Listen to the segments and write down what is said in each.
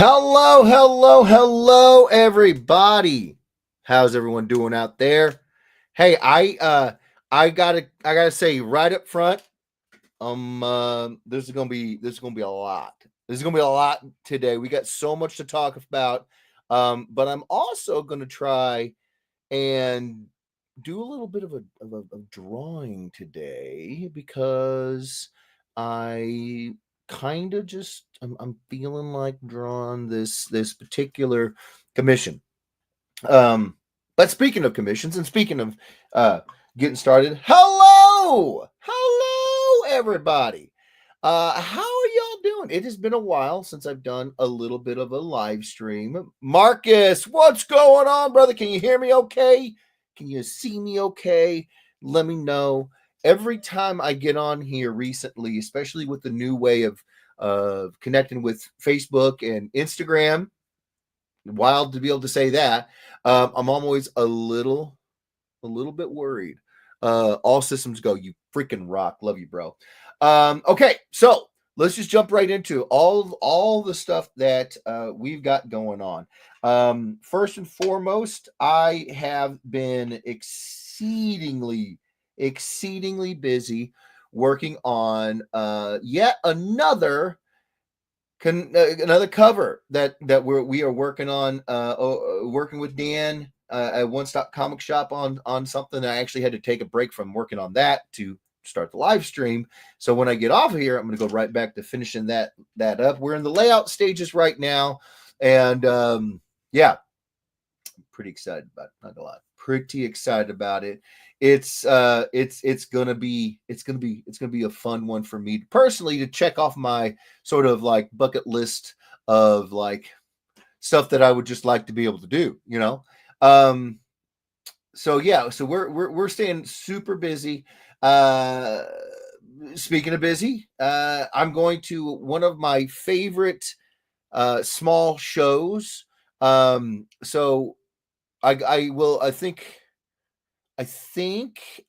Hello, hello, hello, everybody. How's everyone doing out there? Hey, I gotta say right up front, this is gonna be a lot. This is gonna be a lot today. We got so much to talk about. But I'm also gonna try and do a little bit of drawing today because I kind of just I'm feeling like drawing this particular commission. Um, but speaking of commissions and speaking of uh, getting started, hello, everybody. How are y'all doing? It has been a while since I've done a little bit of a live stream. Marcus, what's going on, brother? Can you hear me okay? Can you see me okay? Let me know. Every time I get on here recently, especially with the new way of connecting with Facebook and Instagram, wild to be able to say that. I'm always a little bit worried. All systems go. You freaking rock. Love you, bro. Okay, so let's just jump right into all the stuff that we've got going on. First and foremost, I have been exceedingly busy working on yet another cover that we are working on, working with Dan at One Stop Comic Shop on something. I actually had to take a break from working on that to start the live stream. So when I get off of here, I'm going to go right back to finishing that up. We're in the layout stages right now, and yeah, I'm pretty excited about it. Not gonna lie, pretty excited about it. It's gonna be a fun one for me personally to check off my sort of like bucket list of like stuff that I would just like to be able to do. Um, so yeah, so we're staying super busy. Uh, Speaking of busy, I'm going to one of my favorite small shows. So I will I think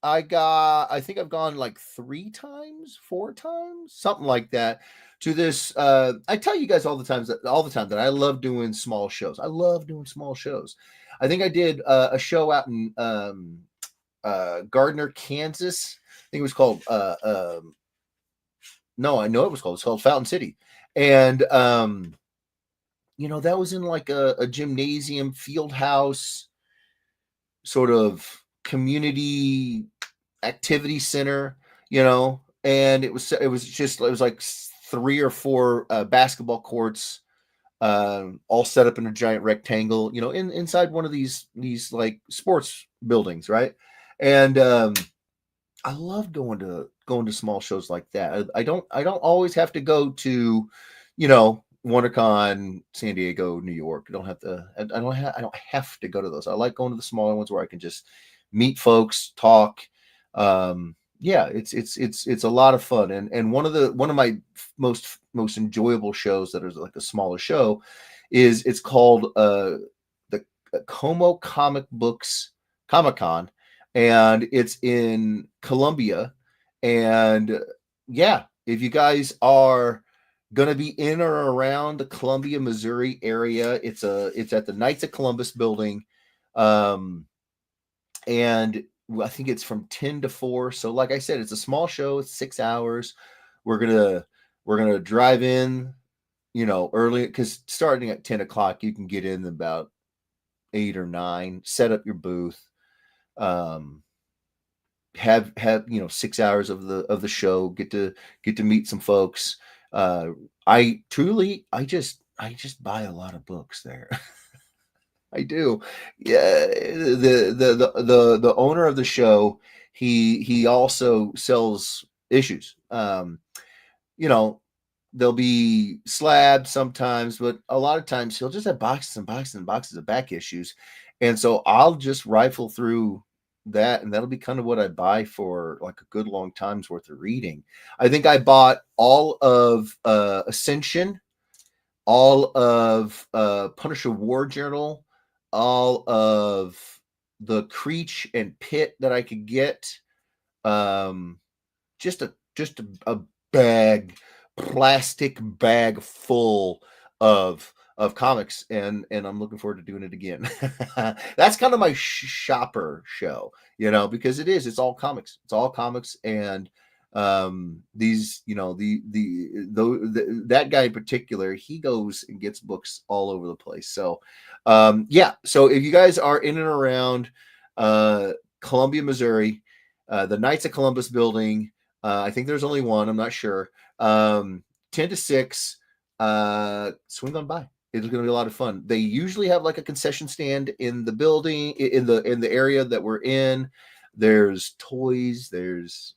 I've gone like 3 times, 4 times, something like that to this. I tell you guys all the time that I love doing small shows. I love doing small shows. I think I did a show out in Gardner, Kansas. I think it was called no, I know it's called Fountain City. And that was in like a gymnasium field house sort of community activity center, and it was like 3 or 4 basketball courts, all set up in a giant rectangle, inside one of these like sports buildings, right? And I love going to small shows like that. I don't always have to go to, WonderCon, San Diego, New York. I don't have to. I don't have to go to those. I like going to the smaller ones where I can just meet folks, talk. Yeah, it's a lot of fun. And one of my most enjoyable shows that is like a smaller show is it's called the Como Comic Books Comic Con, and it's in Columbia. And yeah, if you guys are gonna be in or around the Columbia, Missouri area, it's at the Knights of Columbus building. Um, and I think it's from 10 to 4. So like I said, it's a small show, it's 6 hours. We're gonna drive in, early, because starting at 10 o'clock, you can get in about 8 or 9, set up your booth, um, have 6 hours of the show, get to meet some folks. I buy a lot of books there. I do. Yeah, the owner of the show, he also sells issues. You know, There'll be slabs sometimes, but a lot of times he'll just have boxes and boxes and boxes of back issues. And so I'll just rifle through that, and that'll be kind of what I buy for like a good long time's worth of reading. I think I bought all of Ascension, all of Punisher War Journal, all of the Creech and Pit that I could get. Um, just a bag, plastic bag full of of comics, and I'm looking forward to doing it again. That's kind of my shopper show, because it's all comics. It's all comics, and these, that guy in particular, he goes and gets books all over the place. So yeah, so if you guys are in and around Columbia, Missouri, the Knights of Columbus building, I think there's only one, I'm not sure, 10 to 6, swing on by. It's going to be a lot of fun. They usually have like a concession stand in the building, in the area that we're in. There's toys, there's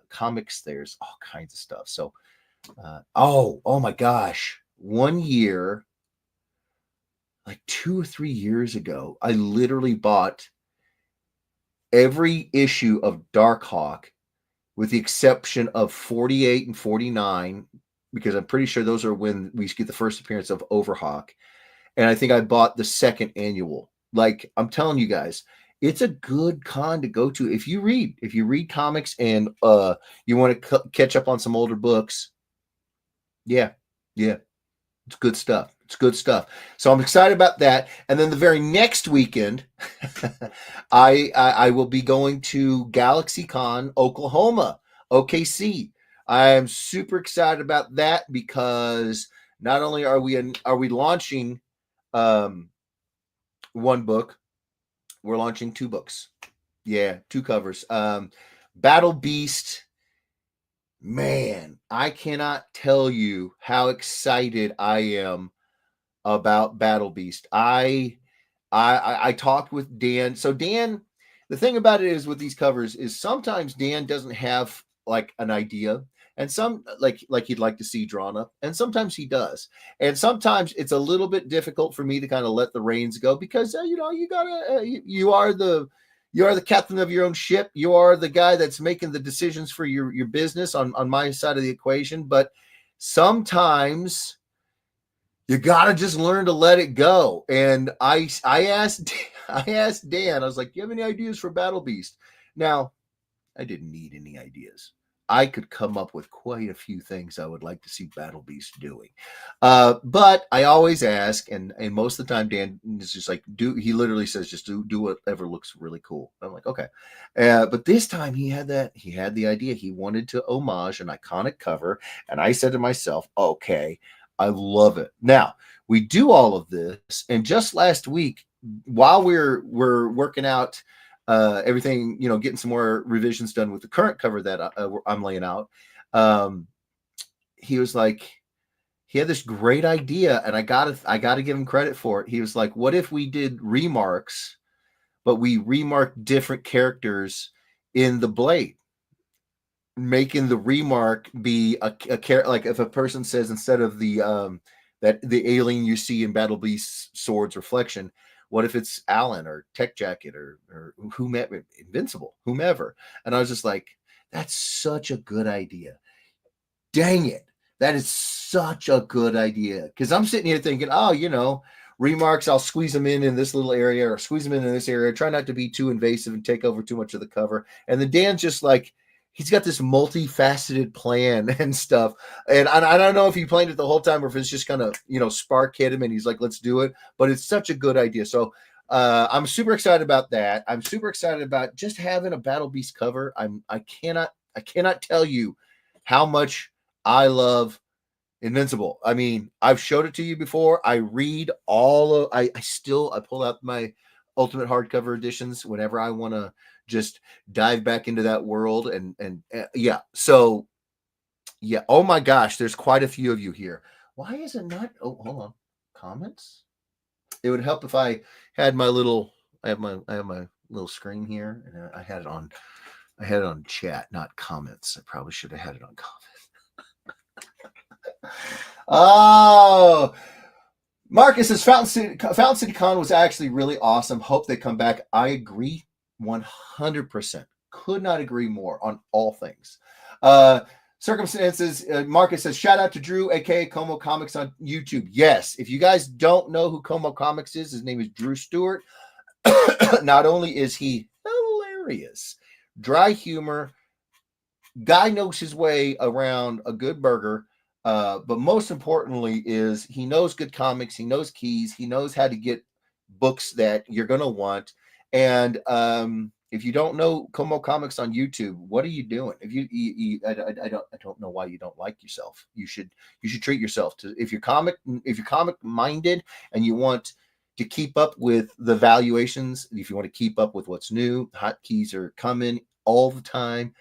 comics, there's all kinds of stuff. So oh my gosh, one year, like 2 or 3 years ago, I literally bought every issue of Darkhawk with the exception of 48 and 49, because I'm pretty sure those are when we get the first appearance of Overhawk. And I think I bought the second annual. Like, I'm telling you guys, it's a good con to go to if you read comics and you want to catch up on some older books. Yeah, it's good stuff. So I'm excited about that. And then the very next weekend, I will be going to GalaxyCon Oklahoma, OKC. I am super excited about that because not only are we launching one book, we're launching 2 books. Yeah, 2 covers. Battle Beast. Man, I cannot tell you how excited I am about Battle Beast. I talked with Dan. So Dan, the thing about it is with these covers is sometimes Dan doesn't have like an idea, and some like he'd like to see drawn up, and sometimes he does, and sometimes it's a little bit difficult for me to kind of let the reins go because you gotta you are the captain of your own ship. You are the guy that's making the decisions for your business on my side of the equation, but sometimes you gotta just learn to let it go. And I asked Dan, I was like, "Do you have any ideas for Battle Beast?" Now, I didn't need any ideas. I could come up with quite a few things I would like to see Battle Beast doing. But I always ask, and most of the time Dan is just like, he literally says, just do whatever looks really cool. I'm like, okay. But this time he had the idea. He wanted to homage an iconic cover. And I said to myself, okay, I love it. Now, we do all of this, and just last week, while we're working out everything, getting some more revisions done with the current cover that I'm laying out, he was like, he had this great idea, and I gotta give him credit for it. He was like, what if we did remarks, but we remarked different characters in the blade, making the remark be a character, like if a person says, instead of the the alien you see in Battle Beast Sword's reflection, what if it's Alan or Tech Jacket or whomever, Invincible, whomever? And I was just like, that's such a good idea. Dang it. That is such a good idea. Because I'm sitting here thinking, remarks, I'll squeeze them in this little area or squeeze them in this area. Try not to be too invasive and take over too much of the cover. And then Dan's just like, he's got this multifaceted plan and stuff. And I don't know if he planned it the whole time or if it's just kind of, spark hit him and he's like, let's do it. But it's such a good idea. So I'm super excited about that. I'm super excited about just having a Battle Beast cover. I cannot tell you how much I love Invincible. I mean, I've showed it to you before. I read I pull out my Ultimate hardcover editions whenever I want to just dive back into that world. And yeah. So yeah. Oh my gosh. There's quite a few of you here. Why is it not? Oh, hold on. Comments. It would help if I had my little, I have my little screen here, and I had it on chat, not comments. I probably should have had it on comments. Oh, Marcus says Fountain City Con was actually really awesome. Hope they come back. I agree 100%. Could not agree more on all things. Circumstances. Marcus says, shout out to Drew, aka Como Comics on YouTube. Yes, if you guys don't know who Como Comics is, his name is Drew Stewart. Not only is he hilarious, dry humor, guy knows his way around a good burger. But most importantly is he knows good comics, he knows keys, he knows how to get books that you're gonna want. And if you don't know Como Comics on YouTube, what are you doing? If I don't know why you don't like yourself. You should treat yourself to if you're comic minded and you want to keep up with the valuations, if you want to keep up with what's new, hotkeys are coming all the time.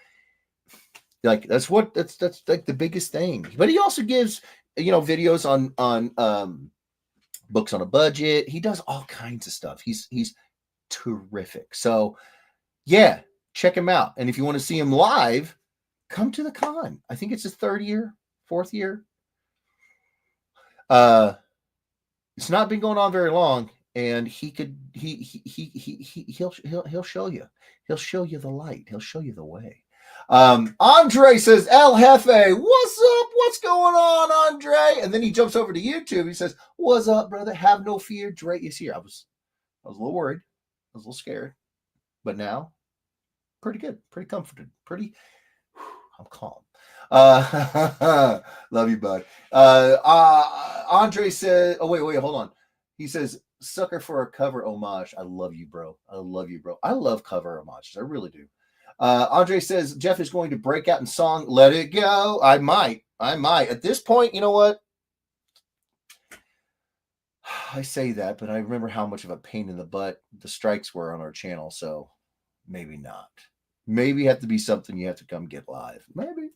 Like that's like the biggest thing. But he also gives videos on books on a budget. He does all kinds of stuff. He's terrific. So yeah, check him out. And if you want to see him live, come to the con. I think it's his third year, fourth year. It's not been going on very long, and he'll show you. He'll show you the light. He'll show you the way. Andre says, El Jefe, what's up? What's going on, Andre? And then he jumps over to YouTube. He says, what's up, brother? Have no fear. Dre is here. I was a little worried. I was a little scared. But now, pretty good. Pretty comforted. I'm calm. Love you, bud. Andre said, oh, wait, hold on. He says, sucker for a cover homage. I love you, bro. I love cover homages. I really do. Andre says, Jeff is going to break out in song, Let It Go. I might. At this point, you know what? I say that, but I remember how much of a pain in the butt the strikes were on our channel, so maybe not. Maybe have to be something you have to come get live. Maybe.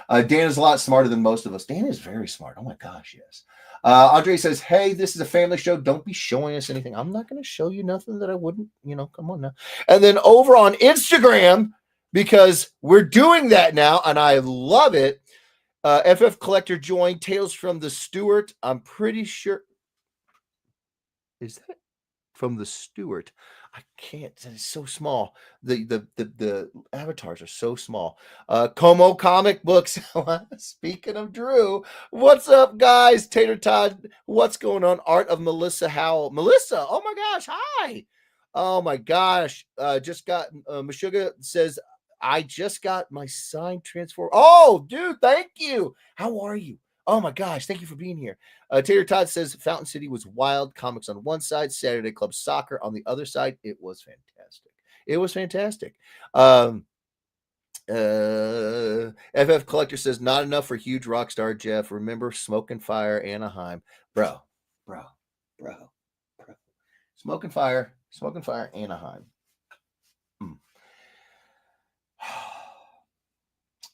Dan is a lot smarter than most of us. Dan is very smart. Oh my gosh, yes. Andre says, hey, this is a family show. Don't be showing us anything. I'm not going to show you nothing that I wouldn't, come on now. And then over on Instagram, because we're doing that now, and I love it, FF Collector joined Tales from the Stewart. I'm pretty sure. Is that from the Stewart? I can't. It's so small. The avatars are so small. Como Comic Books. Speaking of Drew, what's up, guys? Tater Todd, what's going on? Art of Melissa Howell. Melissa, oh my gosh, hi. Oh my gosh. Just got Meshuggah says, I just got my signed transform. Oh, dude, thank you. How are you? Oh my gosh, thank you for being here. Tater Todd says Fountain City was wild. Comics on one side, Saturday Club Soccer on the other side. It was fantastic. FF Collector says not enough for huge rock star Jeff. Remember Smoke and Fire, Anaheim, bro. Smoke and Fire, Anaheim.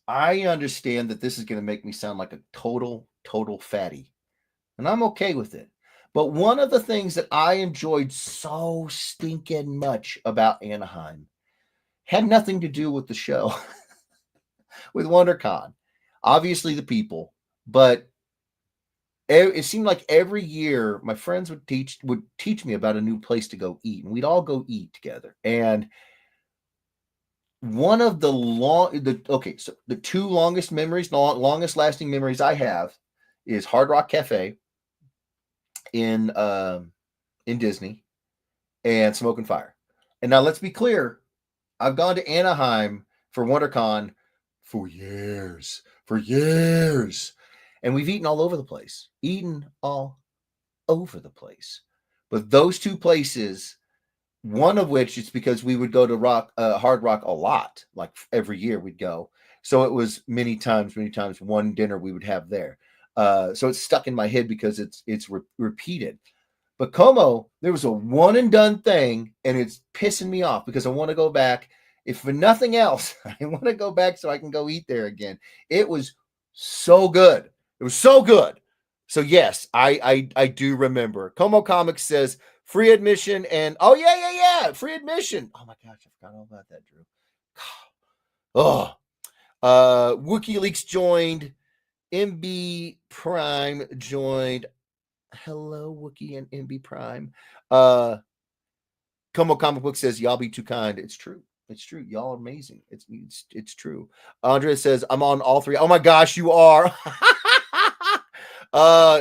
I understand that this is going to make me sound like a total fatty, and I'm okay with it. But one of the things that I enjoyed so stinking much about Anaheim had nothing to do with the show, with WonderCon. Obviously the people, but it seemed like every year my friends would teach me about a new place to go eat, and we'd all go eat together. And one of the two longest memories, longest lasting memories I have is Hard Rock Cafe in Disney and Smoke and Fire. And now let's be clear, I've gone to Anaheim for WonderCon for years, and we've eaten all over the place. But those two places, one of which is because we would go to Hard Rock a lot, like every year we'd go. So it was many times, one dinner we would have there. So it's stuck in my head because it's repeated. But Como, there was a one and done thing, and it's pissing me off because I want to go back. If for nothing else, I want to go back so I can go eat there again. It was so good. So yes, I do remember. Como Comics says free admission and free admission. Oh my gosh, I forgot all about that, Drew. WikiLeaks joined. MB Prime joined. Hello, Wookie and MB Prime. Como Comic Book says, y'all be too kind. It's true. Y'all are amazing. It's true. Andrea says, I'm on all three. Oh my gosh, you are.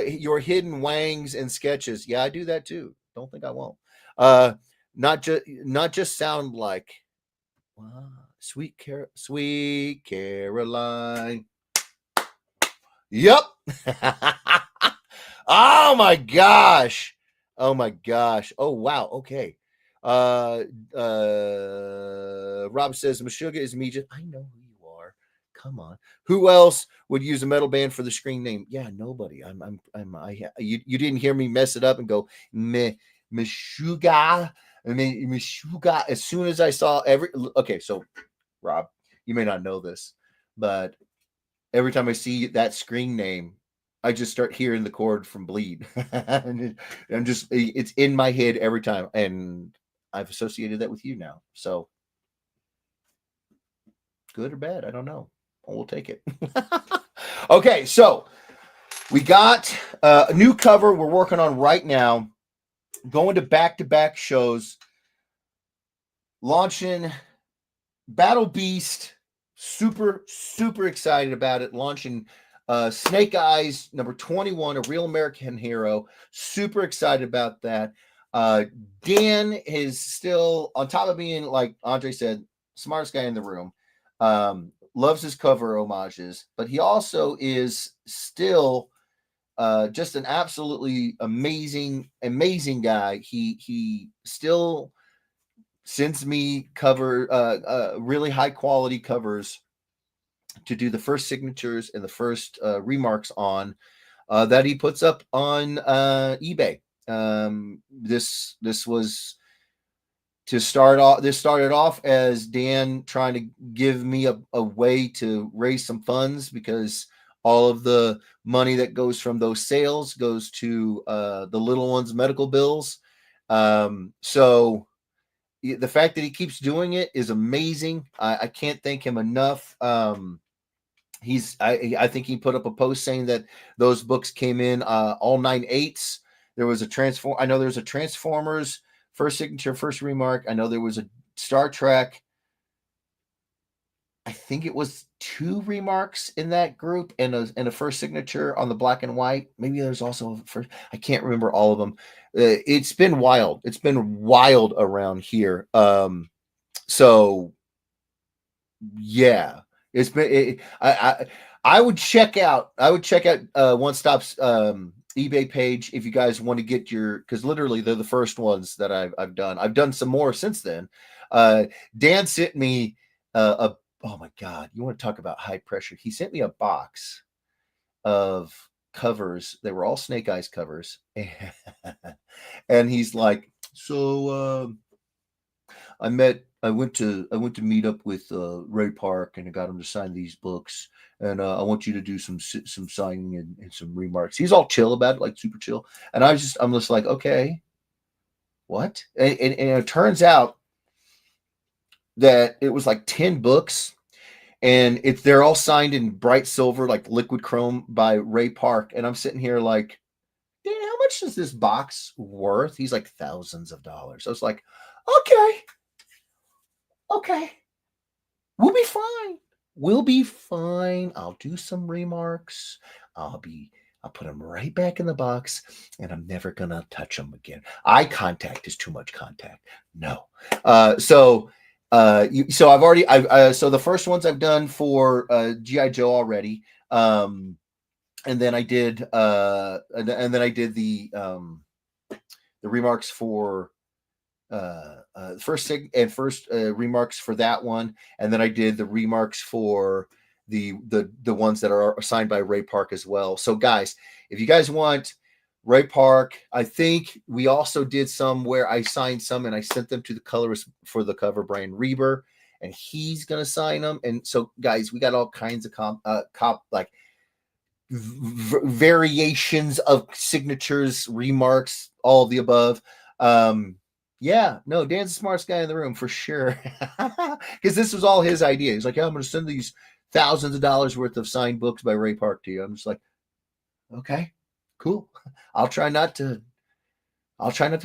Your hidden wangs and sketches. Yeah, I do that too. Don't think I won't. Not just sound like Sweet Caroline. Yep. Oh my gosh. Oh my gosh. Oh wow. Okay. Uh Rob says Meshuggah is me. Just I know who you are. Come on. Who else would use a metal band for the screen name? Yeah, nobody. You didn't hear me mess it up and go Meshuggah. I mean Meshuggah. As soon as I saw okay, so Rob, you may not know this, but every time I see that screen name, I just start hearing the chord from Bleed. And I'm just, it's in my head every time. And I've associated that with you now. So good or bad, I don't know. We'll take it. Okay, so we got a new cover we're working on right now, going to back shows, launching Battle Beast. Super excited about it. Launching Snake Eyes number 21, A Real American Hero. Super excited about that. Dan is still, on top of being, like Andre said, smartest guy in the room. Loves his cover homages, but he also is still just an absolutely amazing guy. He still sends me really high quality covers to do the first signatures and the first remarks on that he puts up on eBay. This was to start off. This started off as Dan trying to give me a way to raise some funds, because all of the money that goes from those sales goes to the little ones' medical bills. So the fact that he keeps doing it is amazing. I can't thank him enough. I think he put up a post saying that those books came in all 9/8. There was I know there was a Transformers first signature, first remark. I know there was a Star Trek. I think it was 2 remarks in that group and a first signature on the black and white. Maybe there's also a first. I can't remember all of them. It's been wild. It's been wild around here. So yeah, it's been. I would check out. One Stop's eBay page if you guys want to get your, because literally they're the first ones that I've done. I've done some more since then. Dan sent me a oh my God, you want to talk about high pressure? He sent me a box of covers. They were all Snake Eyes covers. And he's like, so I went to meet up with Ray Park, and I got him to sign these books. And I want you to do some signing and some remarks. He's all chill about it, like super chill. And I'm just like, okay, what? And it turns out that it was like 10 books, and they're all signed in bright silver, like liquid chrome, by Ray Park. And I'm sitting here like, Dan, how much is this box worth? He's like, thousands of dollars. I was like, okay, we'll be fine. We'll be fine. I'll do some remarks. I'll put them right back in the box, and I'm never gonna touch them again. Eye contact is too much contact. No. So I've already, so the first ones I've done for GI Joe already. And then I did the remarks for first remarks for that one, and then I did the remarks for the ones that are signed by Ray Park as well. So guys, if you guys want Ray Park, I think we also did some where I signed some and I sent them to the colorist for the cover, Brian Reber, and he's gonna sign them. And so guys, we got all kinds of variations of signatures, remarks, all of the above. Yeah, no, Dan's the smartest guy in the room for sure. Because this was all his idea. He's like, yeah, I'm going to send these thousands of dollars worth of signed books by Ray Park to you. I'm just like, okay, cool. I'll try not to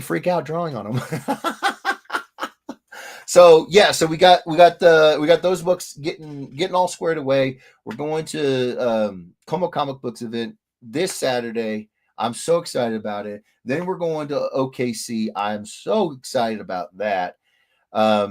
freak out drawing on them. So yeah, so we got those books getting all squared away. We're going to Como Comic Books event this Saturday. I'm so excited about it. Then we're going to OKC. I'm so excited about that. I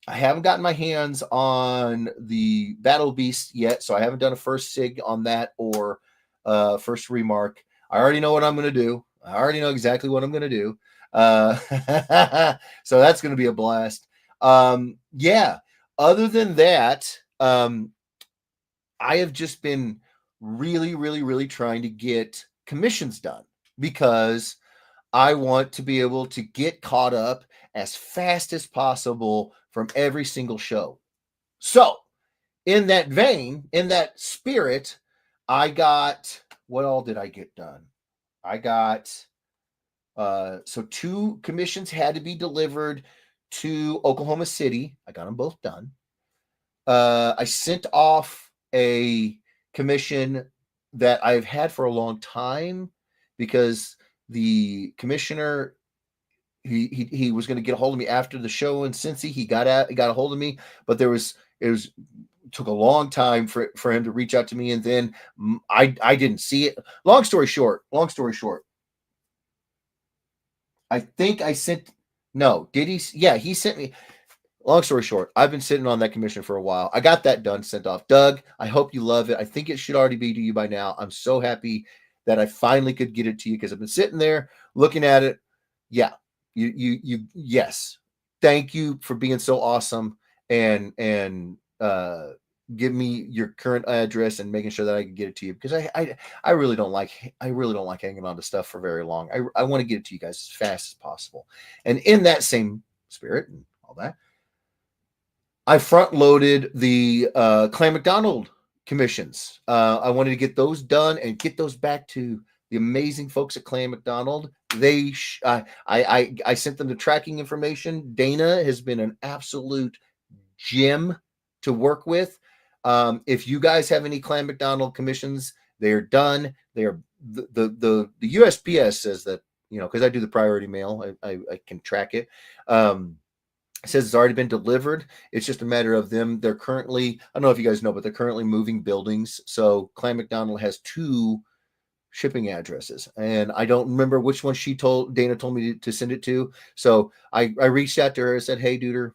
haven't gotten my hands on the Battle Beast yet, so I haven't done a first sig on that or first remark. I already know what I'm going to do. I already know exactly what I'm going to do. So that's going to be a blast. Yeah. Other than that, I have just been really, really, really trying to get commissions done because I want to be able to get caught up as fast as possible from every single show. So, in that vein, in that spirit, I got what all did I get done? I got so 2 commissions had to be delivered to Oklahoma City. I got them both done. I sent off a commission that I've had for a long time because the commissioner he was going to get a hold of me after the show in Cincy. He got a hold of me, but it took a long time for him to reach out to me, and then I didn't see it. Long story short, I think I sent. No, did he? Yeah, he sent me. Long story short, I've been sitting on that commission for a while. I got that done, sent off. Doug, I hope you love it. I think it should already be to you by now. I'm so happy that I finally could get it to you because I've been sitting there looking at it. Yeah, yes. Thank you for being so awesome and give me your current address and making sure that I can get it to you because I really don't like hanging on to stuff for very long. I want to get it to you guys as fast as possible. And in that same spirit and all that, I front loaded the Clan McDonald commissions. I wanted to get those done and get those back to the amazing folks at Clan McDonald. I sent them the tracking information. Dana has been an absolute gem to work with. If you guys have any Clan McDonald commissions, they are done. They are the USPS says that, because I do the priority mail, I can track it. It says it's already been delivered. It's just a matter of them. They're currently, I don't know if you guys know, but they're currently moving buildings. So Clan McDonald has 2 shipping addresses, and I don't remember which one Dana told me to send it to. So I reached out to her and said, "Hey, Duder,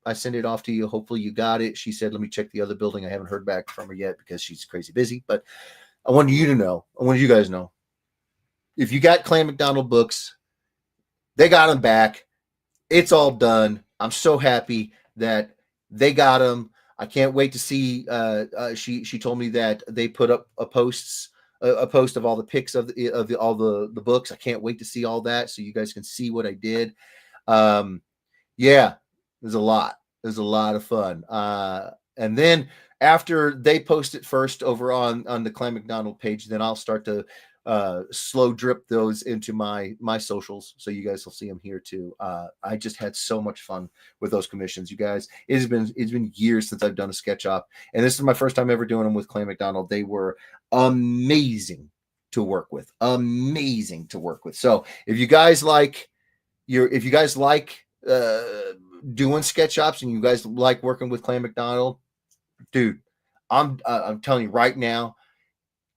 I sent it off to you. Hopefully you got it." She said, "Let me check the other building." I haven't heard back from her yet because she's crazy busy. But I wanted you guys know, if you got Clan McDonald books, they got them back. It's all done. I'm so happy that they got them. I can't wait to see. She told me that they put up a post of all the pics of all the books. I can't wait to see all that so you guys can see what I did. Yeah, there's a lot. There's a lot of fun. And then after they post it first over on the Clan McDonald page, then I'll start to slow drip those into my socials so you guys will see them here too. I just had so much fun with those commissions, you guys. It's been years since I've done a sketch op, and this is my first time ever doing them with Clan McDonald. They were amazing to work with. So if you guys like doing sketch ops and you guys like working with Clan McDonald, dude, I'm telling you right now,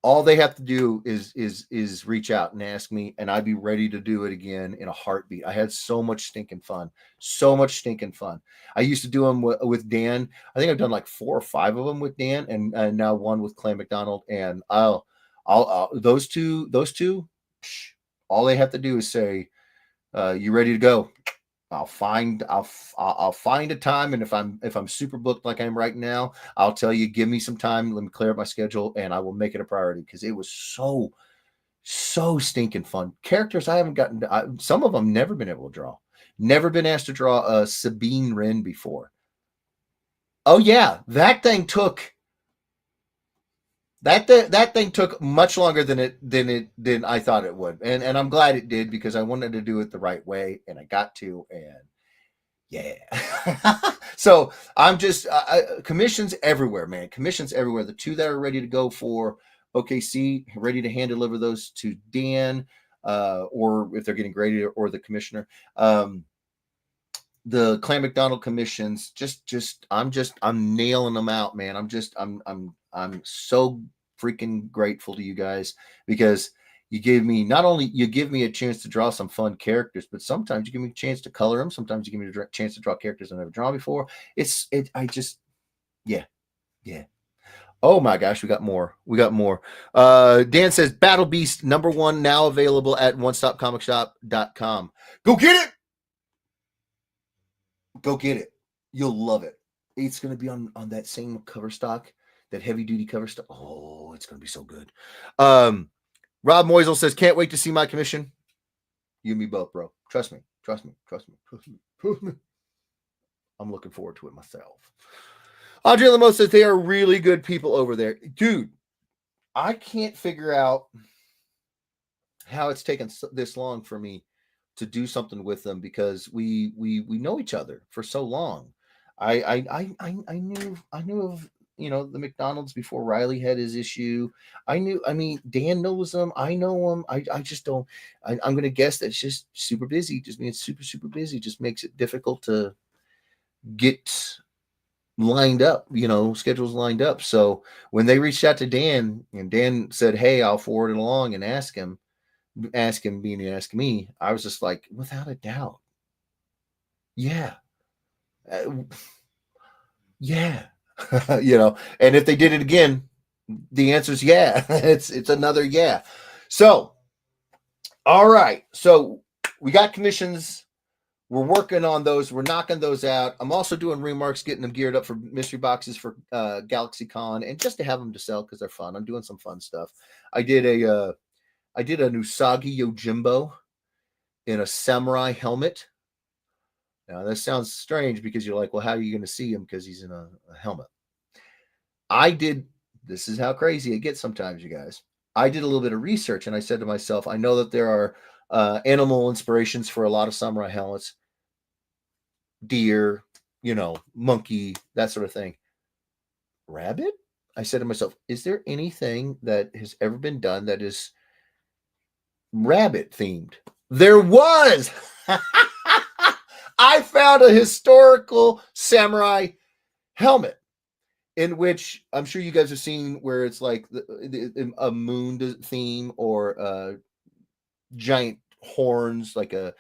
all they have to do is reach out and ask me, and I'd be ready to do it again in a heartbeat. I had so much stinking fun. I used to do them with Dan. I think I've done like 4 or 5 of them with Dan, and now one with Clan McDonald. And I'll those two. All they have to do is say, "You ready to go?" I'll find a time, and if I'm super booked like I am right now, I'll tell you, give me some time, let me clear up my schedule, and I will make it a priority because it was so stinking fun. Characters I haven't gotten to, some of them never been able to draw, never been asked to draw a Sabine Wren before. Oh yeah, that thing took much longer than I thought it would, and I'm glad it did because I wanted to do it the right way, and I got to, and yeah. So I'm just commissions everywhere, man. Commissions everywhere. The 2 that are ready to go for OKC, ready to hand deliver those to Dan, or if they're getting graded, or the commissioner. The Clan McDonald commissions, I'm nailing them out, man. I'm so freaking grateful to you guys because you give me a chance to draw some fun characters, but sometimes you give me a chance to color them. Sometimes you give me a chance to draw characters I've never drawn before. Yeah. Oh my gosh, we got more. We got more. Dan says Battle Beast #1 now available at onestopcomicshop.com. Go get it. Go get it. You'll love it. It's going to be on that same cover stock, that heavy duty cover stock. Oh, it's going to be so good. Rob Moisel says, can't wait to see my commission. You and me both, bro. Trust me. Trust me. Trust me. Trust me. Trust me. I'm looking forward to it myself. Andre Lemos says they are really good people over there. Dude, I can't figure out how it's taken this long for me to do something with them, because we know each other for so long. I knew of, you know, the McDonald's before Riley had his issue. I mean, Dan knows them. I know him. I just don't. I'm going to guess that it's just super busy. Just being super busy just makes it difficult to get lined up, you know, schedules lined up. So when they reached out to Dan and Dan said, hey, I'll forward it along and ask him being ask me, I was just like, without a doubt. Yeah. Yeah. You know, and if they did it again, the answer is yeah. It's another yeah. So, all right. So we got commissions. We're working on those. We're knocking those out. I'm also doing remarks, getting them geared up for mystery boxes for GalaxyCon, and just to have them to sell because they're fun. I'm doing some fun stuff. I did an Usagi Yojimbo in a samurai helmet. Now, that sounds strange because you're like, well, how are you going to see him because he's in a helmet? This is how crazy it gets sometimes, you guys. I did a little bit of research, and I said to myself, I know that there are animal inspirations for a lot of samurai helmets. Deer, you know, monkey, that sort of thing. Rabbit? I said to myself, is there anything that has ever been done that is rabbit themed? There was. I found a historical samurai helmet in which I'm sure you guys have seen where it's like a moon theme or giant horns, like a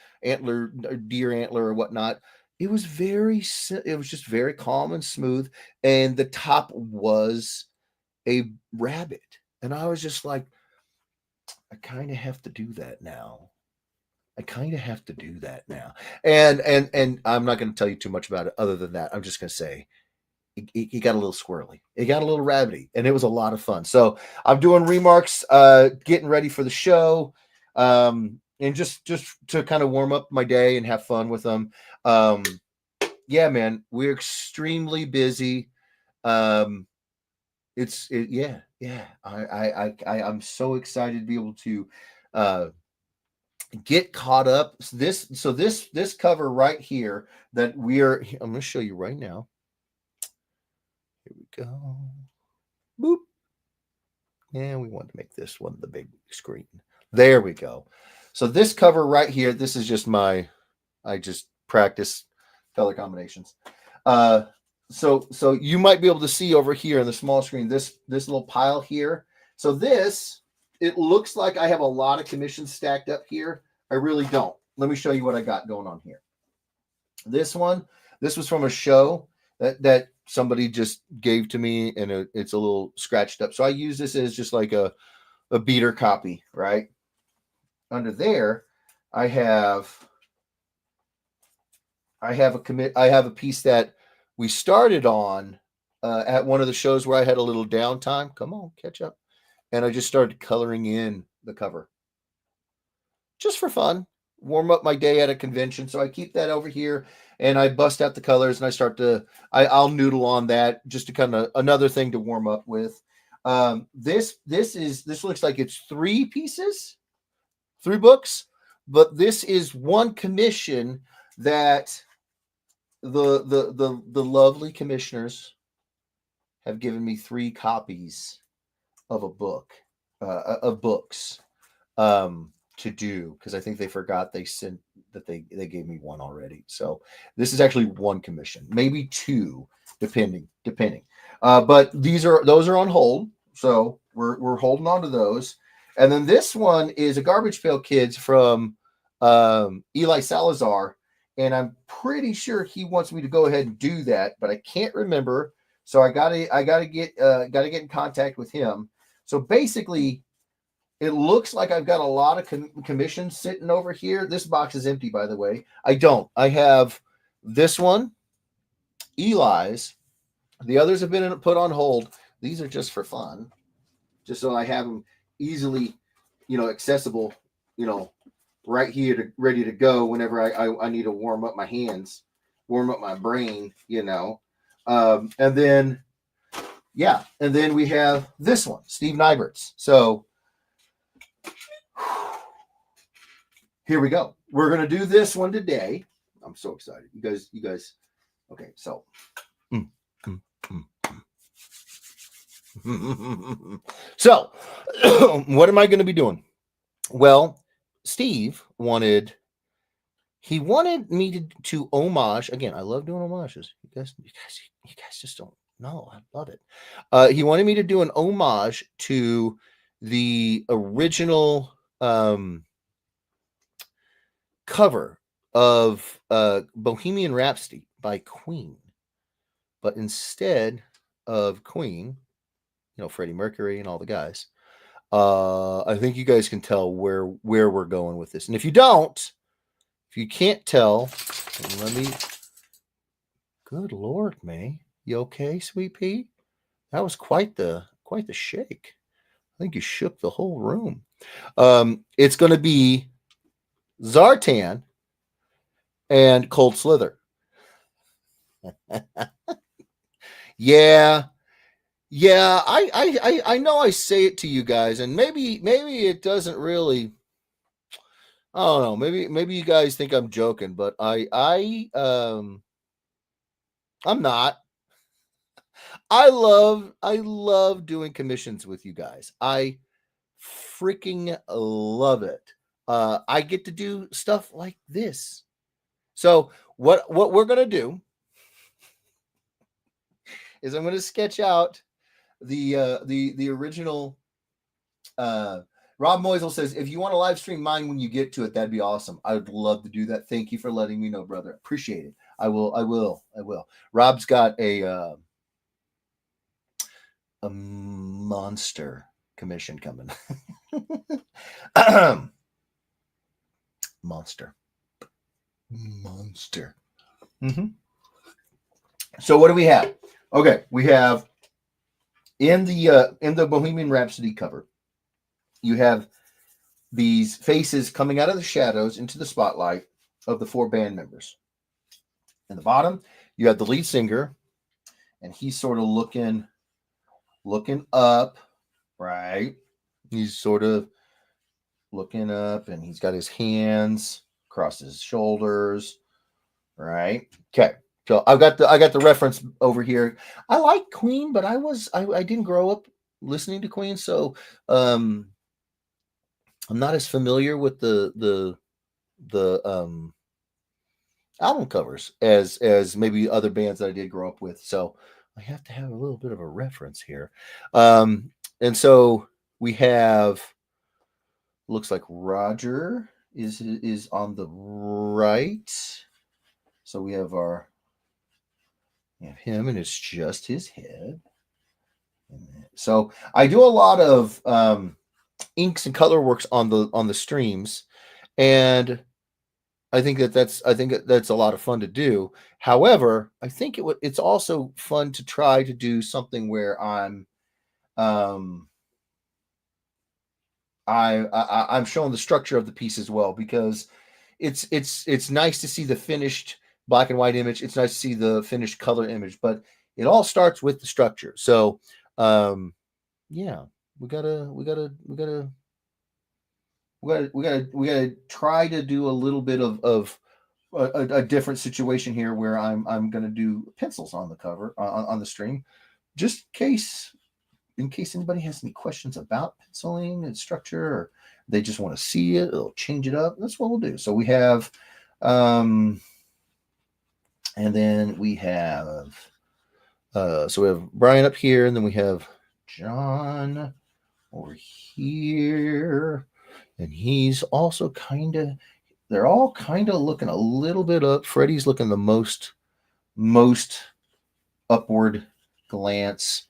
deer antler or whatnot. It was just very calm and smooth, and the top was a rabbit, and I was just like, I kind of have to do that now. And I'm not going to tell you too much about it other than that. I'm just going to say it got a little squirrely. It got a little rabbity, and it was a lot of fun. So I'm doing remarks, getting ready for the show, and just to kind of warm up my day and have fun with them. Yeah, man, we're extremely busy. I'm so excited to be able to get caught up. This cover right here that I'm going to show you right now. Here we go. Boop. And we want to make this one the big screen. There we go. So this cover right here, this is just I just practice color combinations. So you might be able to see over here on the small screen, this little pile here. So it looks like I have a lot of commissions stacked up here. I really don't. Let me show you what I got going on here. This was from a show that somebody just gave to me, and it's a little scratched up. So I use this as just like a beater copy, right? Under there, I have a piece that we started on at one of the shows where I had a little downtime. Come on, catch up. And I just started coloring in the cover. Just for fun. Warm up my day at a convention. So I keep that over here and I bust out the colors and I'll noodle on that just to kind of another thing to warm up with. This looks like it's 3 pieces, 3 books, but this is one commission that the lovely commissioners have given me 3 copies of a book, of books, to do, because I think they forgot they sent that they gave me 1 already. So this is actually 1 commission, maybe 2, depending. But those are on hold, so we're holding on to those. And then this one is a Garbage Pail Kids from Eli Salazar, and I'm pretty sure he wants me to go ahead and do that, but I can't remember So I gotta get in contact with him. So basically, it looks like I've got a lot of commissions sitting over here. This box is empty, by the way. I don't. I have this one, Eli's. The others have been put on hold. These are just for fun, just so I have them easily, accessible, right here to ready to go whenever I need to warm up my hands, warm up my brain. And then we have this one, Steve Nybert's. So here we go. We're gonna do this one today. I'm so excited. You guys. Okay, so. So, what am I going to be doing? Well, Steve wanted me to homage again. I love doing homages. You guys just don't know. I love it. He wanted me to do an homage to the original cover of Bohemian Rhapsody by Queen, but instead of Queen, Freddie Mercury and all the guys. I think you guys can tell where we're going with this. And if you can't tell, let me. Good Lord, May, you okay, sweet pea? That was quite the shake. I think you shook the whole room. It's going to be Zartan and Cold Slither. Yeah. Yeah, I know I say it to you guys, and maybe it doesn't really. I don't know. Maybe you guys think I'm joking, but I'm not. I love doing commissions with you guys. I freaking love it. I get to do stuff like this. So what we're gonna do is I'm gonna sketch out the original. Rob Moisel says, if you want to live stream mine when you get to it, that'd be awesome. I would love to do that. Thank you for letting me know, brother. Appreciate it. I will. Rob's got a monster commission coming. Monster. Mm-hmm. So what do we have? Okay, we have in the Bohemian Rhapsody cover, you have these faces coming out of the shadows into the spotlight of the 4 band members. In the bottom, you have the lead singer, and he's sort of looking up, right? He's sort of looking up, and he's got his hands across his shoulders, right? Okay. So I got the reference over here. I like Queen, but I didn't grow up listening to Queen, so I'm not as familiar with the album covers as maybe other bands that I did grow up with. So I have to have a little bit of a reference here. And so we have, looks like Roger is on the right. So we have him, and it's just his head. So I do a lot of inks and color works on the streams, and I think that's a lot of fun to do. However, I think it's also fun to try to do something where I'm showing the structure of the piece as well, because it's nice to see the finished black and white image. It's nice to see the finished color image, but it all starts with the structure. So yeah, we gotta try to do a little bit of a different situation here, where I'm gonna do pencils on the cover on the stream, just in case anybody has any questions about penciling and structure, or they just want to see it, it'll change it up. That's what we'll do. So we have, and then we have, so we have Brian up here, and then we have John over here, and he's also they're all kind of looking a little bit up. Freddie's looking the most upward glance.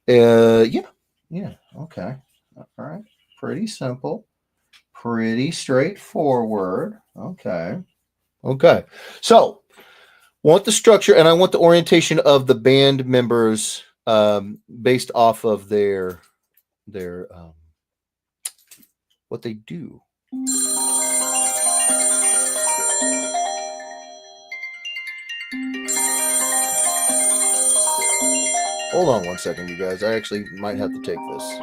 Yeah, yeah, okay, all right, pretty simple, pretty straightforward. Okay, okay. So want the structure and I want the orientation of the band members based off of their what they do. Hold on one second, you guys. I actually might have to take this.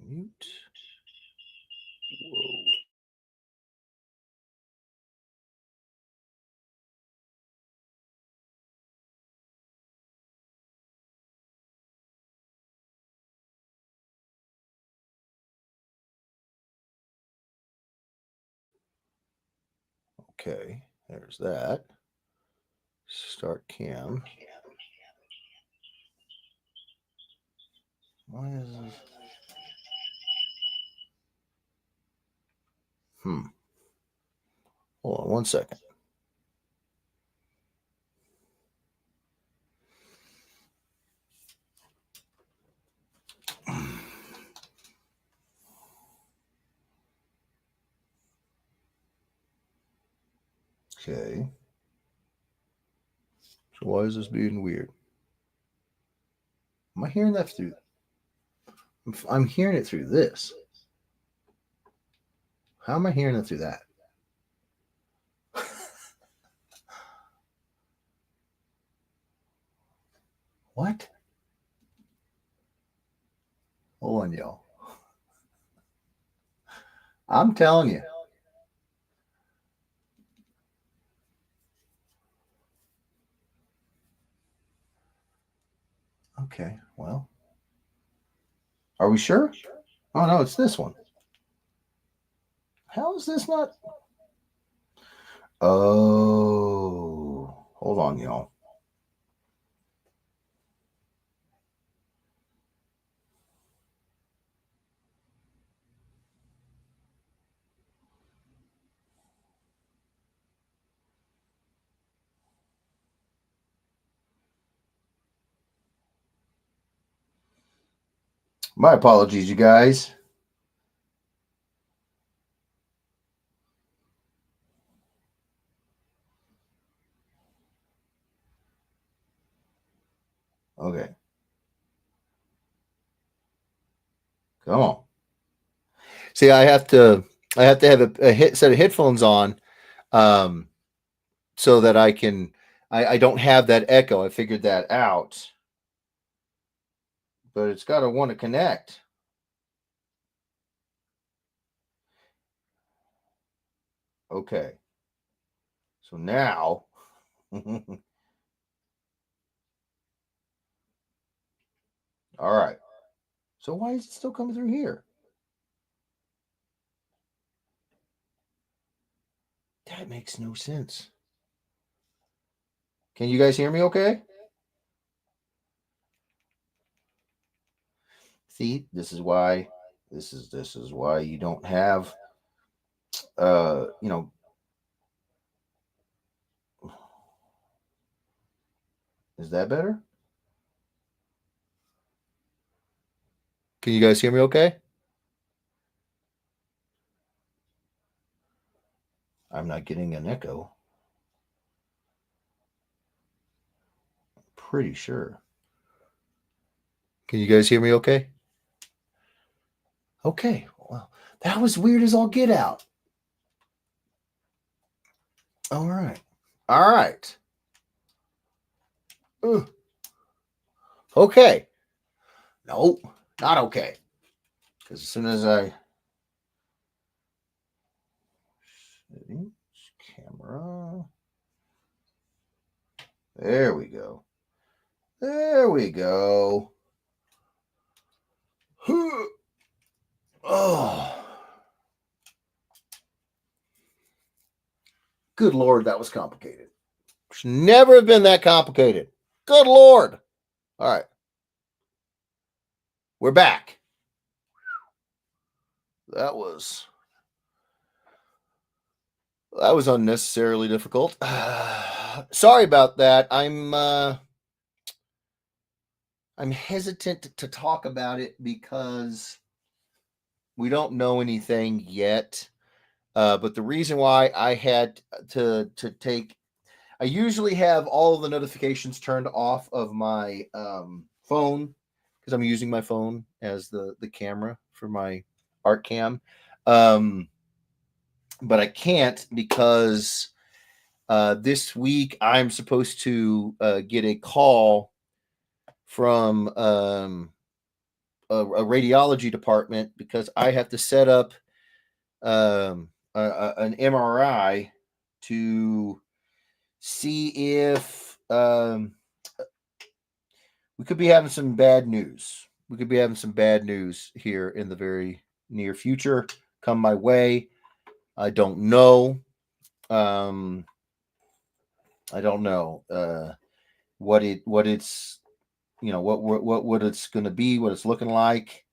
Mute. Whoa. Okay, there's that. Start cam. Why is this? Hold on one second. Okay. So why is this being weird? Am I hearing that through? I'm hearing it through this. How am I hearing it through that? What? Hold on, y'all. I'm telling you. Okay, well, are we sure? Oh no, it's this one. How is this not? Oh, hold on, y'all. My apologies, you guys. Okay, come on. See, I have to have a hit set of headphones on, um, so that I don't have that echo. I figured that out, but it's got to want to connect. Okay, so now, all right. So why is it still coming through here? That makes no sense. Can you guys hear me okay? See, this is why you don't have you know, is that better? Can you guys hear me okay? I'm not getting an echo. Pretty sure. Can you guys hear me okay? Okay. Well, that was weird as all get out. All right. All right. Ugh. Okay. No, not okay. Because as soon as I camera, there we go. There we go. Oh, good Lord, that was complicated. Should never have been that complicated. Good Lord. All right. We're back. That was unnecessarily difficult. Sorry about that. I'm hesitant to talk about it because we don't know anything yet. But the reason why I had to take, I usually have all of the notifications turned off of my phone because I'm using my phone as the camera for my art cam. But I can't because this week I'm supposed to get a call from a radiology department because I have to set up an MRI to see if we could be having some bad news. We could be having some bad news here in the very near future come my way. I don't know. I don't know what it's what it's going to be, what it's looking like.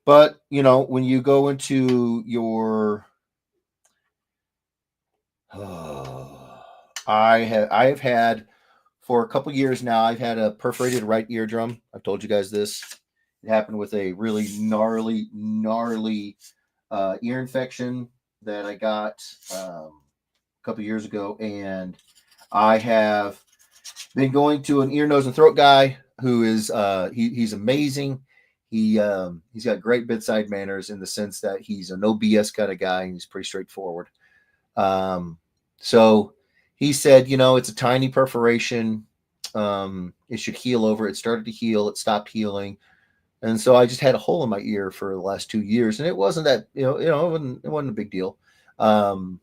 But when you go into your I have had for a couple years now. I've had a perforated right eardrum. I've told you guys this. It happened with a really gnarly ear infection that I got a couple years ago, and I have been going to an ear, nose, and throat guy who is he's amazing. He's got great bedside manners in the sense that he's a no BS kind of guy and he's pretty straightforward. So he said, it's a tiny perforation. It should heal over. It started to heal. It stopped healing. And so I just had a hole in my ear for the last 2 years, and it wasn't that, it wasn't a big deal. I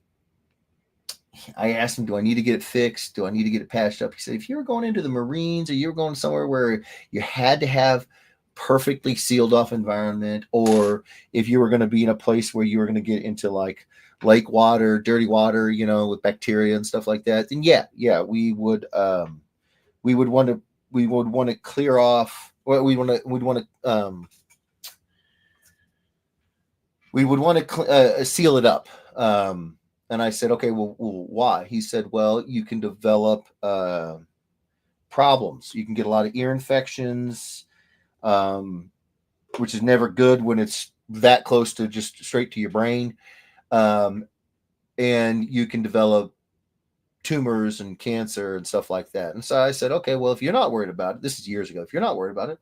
asked him, do I need to get it fixed? Do I need to get it patched up? He said, if you were going into the Marines or you were going somewhere where you had to have perfectly sealed off environment, or if you were going to be in a place where you were going to get into like lake water, dirty water, with bacteria and stuff like that, then we would want to clear off, or we would want to seal it up. And I said, okay, well, why? He said, well, you can develop problems. You can get a lot of ear infections, which is never good when it's that close to just straight to your brain. And you can develop tumors and cancer and stuff like that. And so I said, okay, well, if you're not worried about it, this is years ago. If you're not worried about it,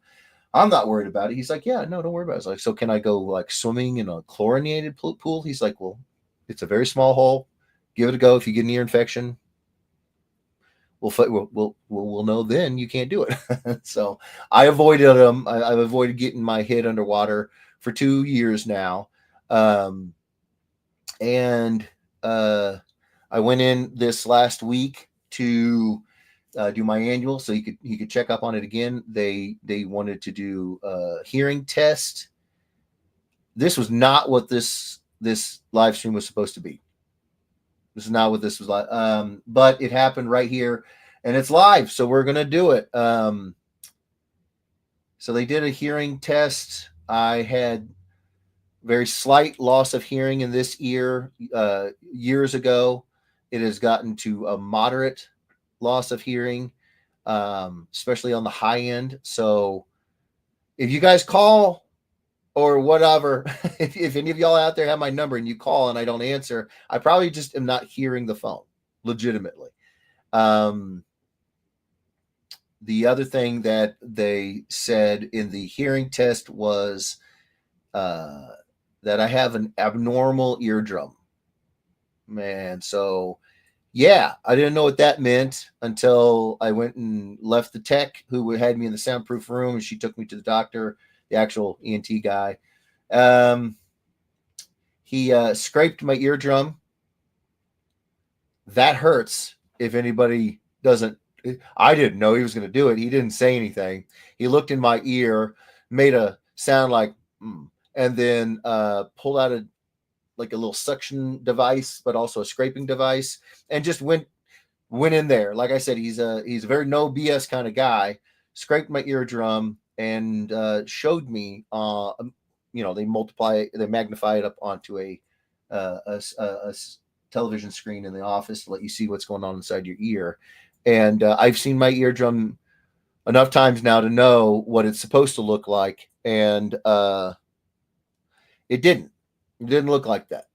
I'm not worried about it. He's like, yeah, no, don't worry about it. I was like, so can I go like swimming in a chlorinated pool? He's like, well, it's a very small hole. Give it a go. If you get an ear infection, we'll know then you can't do it. So I avoided them. I've avoided getting my head underwater for 2 years now. And I went in this last week to do my annual, so he could check up on it again. They wanted to do a hearing test. This was not what this live stream was supposed to be. This is not what this was like. But it happened right here, and it's live, so we're gonna do it. So they did a hearing test. I had very slight loss of hearing in this ear years ago. It has gotten to a moderate loss of hearing, especially on the high end. So if you guys call or whatever, if any of y'all out there have my number and you call and I don't answer, I probably just am not hearing the phone legitimately. The other thing that they said in the hearing test was that I have an abnormal eardrum. Man, so yeah, I didn't know what that meant until I went and left the tech who had me in the soundproof room, and she took me to the doctor, the actual ENT guy. He scraped my eardrum. That hurts. If anybody doesn't, I didn't know he was going to do it. He didn't say anything. He looked in my ear, made a sound like, and then pulled out a little suction device, but also a scraping device, and just went in there. Like I said, he's a very no BS kind of guy. Scraped my eardrum and showed me. They magnify it up onto a television screen in the office to let you see what's going on inside your ear. And I've seen my eardrum enough times now to know what it's supposed to look like, and it didn't. It didn't look like that.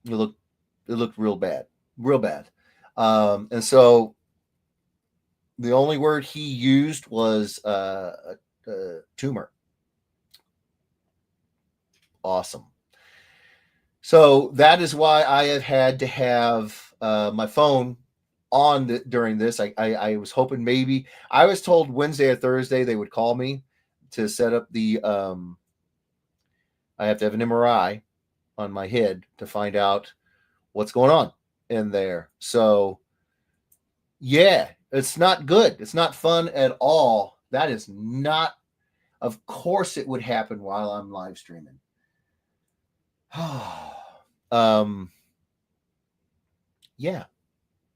It looked real bad, real bad. And so the only word he used was a tumor. Awesome. So that is why I have had to have my phone on during this. I was hoping maybe, I was told Wednesday or Thursday they would call me to set up the I have to have an MRI on my head to find out what's going on in there. So yeah, it's not good. It's not fun at all. That is not, of course it would happen while I'm live streaming.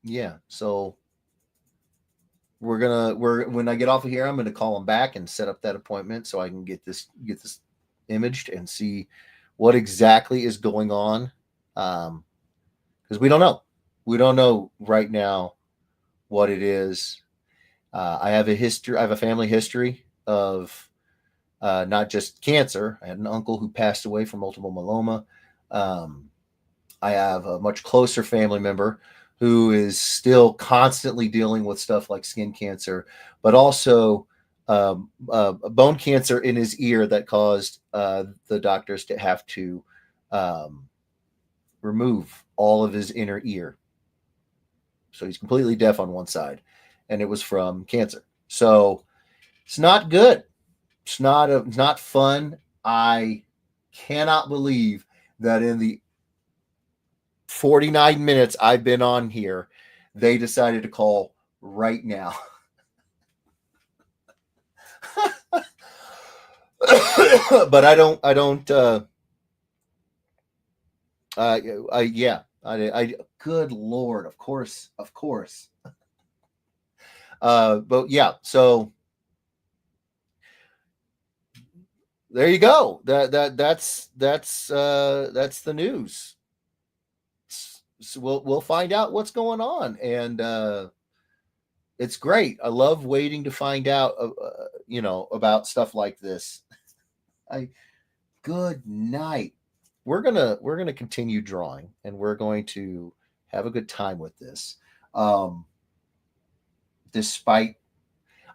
Yeah. So when I get off of here, I'm gonna call them back and set up that appointment so I can get this imaged and see what exactly is going on. Because we don't know right now what it is. I have a family history of not just cancer. I had an uncle who passed away from multiple myeloma. I have a much closer family member who is still constantly dealing with stuff like skin cancer, but also bone cancer in his ear that caused the doctors to have to remove all of his inner ear. So he's completely deaf on one side, and it was from cancer. So it's not good. It's not fun. I cannot believe that in the 49 minutes I've been on here, they decided to call right now. But I good Lord, of course. But yeah, so there you go. That's the news. So we'll find out what's going on, and it's great. I love waiting to find out, about stuff like this. Good night. We're gonna continue drawing, and we're going to have a good time with this. Despite,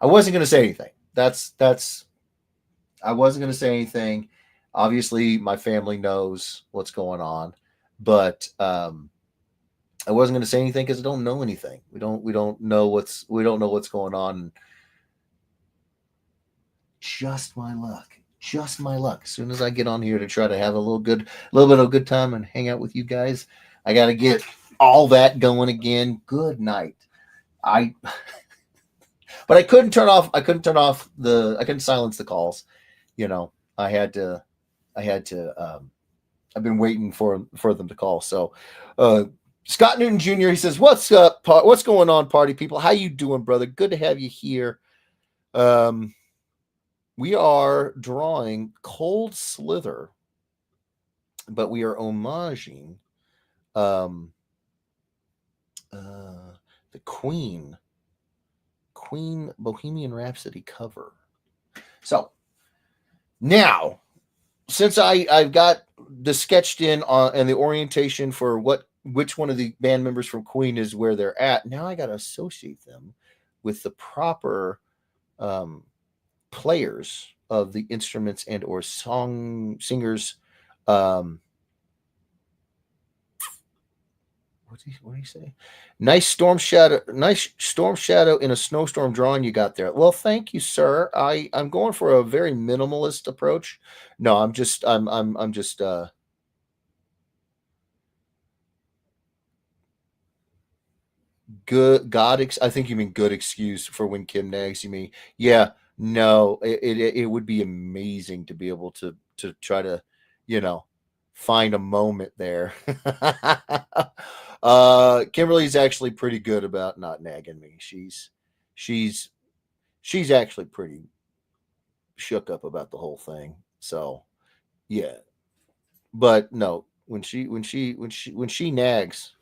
I wasn't gonna say anything. I wasn't gonna say anything. Obviously, my family knows what's going on, but I wasn't going to say anything because I don't know anything. We don't know what's going on. Just my luck. As soon as I get on here to try to have a little bit of a good time and hang out with you guys, I got to get all that going again. Good night. But I couldn't silence the calls. I had to I've been waiting for them to call. So, Scott Newton Jr. He says, "What's up? What's going on, party people? How you doing, brother? Good to have you here." We are drawing Cold Slither, but we are homaging the Queen Bohemian Rhapsody cover. So now, since I've got the sketched in and the orientation for which one of the band members from Queen is where they're at, now I got to associate them with the proper players of the instruments and or singers. What did he say? Nice storm shadow in a snowstorm drawing you got there. Well, thank you, sir. I'm going for a very minimalist approach. No, I'm just good. I think you mean good excuse for when Kim nags. You mean, yeah, no, it would be amazing to be able to try to, find a moment there. Kimberly's actually pretty good about not nagging me. She's actually pretty shook up about the whole thing. So yeah. But no, when she nags,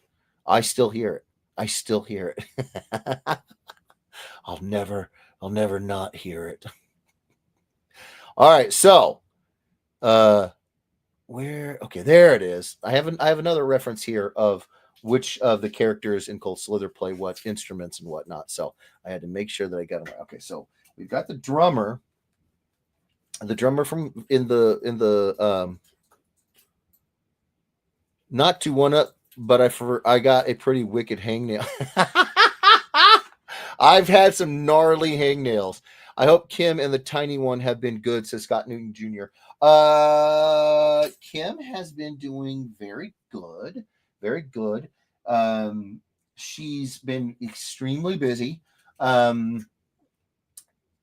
I still hear it. I still hear it. I'll never not hear it. All right, so okay, there it is. I have another reference here of which of the characters in Cold Slither play what instruments and whatnot. So I had to make sure that I got them right. Okay, so we've got the drummer from in the not to one up, but I got a pretty wicked hangnail. I've had some gnarly hangnails. I hope Kim and the tiny one have been good, says Scott Newton Jr. Kim has been doing very good. Very good. She's been extremely busy.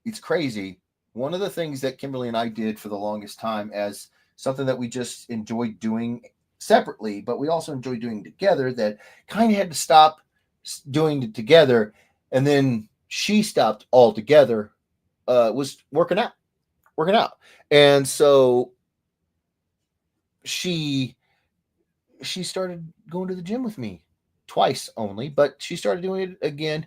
It's crazy. One of the things that Kimberly and I did for the longest time as something that we just enjoyed doing separately, but we also enjoyed doing together, that kind of had to stop doing it together. And then she stopped altogether, was working out. And so she started going to the gym with me twice only, but she started doing it again,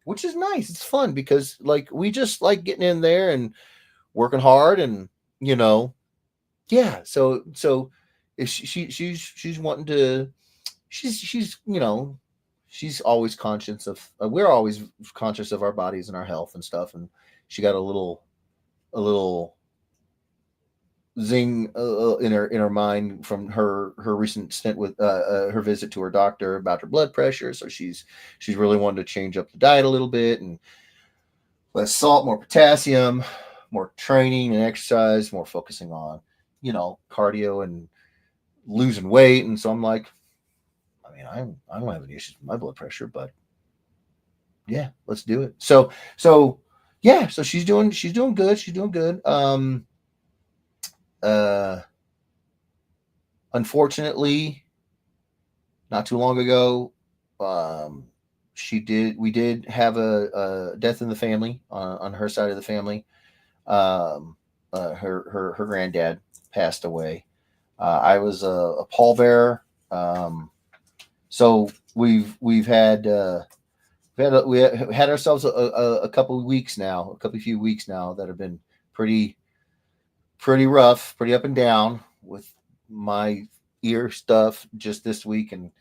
which is nice. It's fun because we just like getting in there and working hard, and yeah. So if she's wanting to, she's always conscious of. We're always conscious of our bodies and our health and stuff, and she got a little zing in her mind from her recent stint with her visit to her doctor about her blood pressure. So she's really wanted to change up the diet a little bit, and less salt, more potassium, more training and exercise, more focusing on cardio and losing weight. And so I'm like, I mean, I don't have any issues with my blood pressure, but yeah, let's do it. So yeah, so she's doing good. She's doing good. Unfortunately, not too long ago, we did have a death in the family on her side of the family. Her granddad passed away. I was a pallbearer. So we had ourselves a couple of weeks now, a few weeks now that have been pretty rough, pretty up and down with my ear stuff just this week. And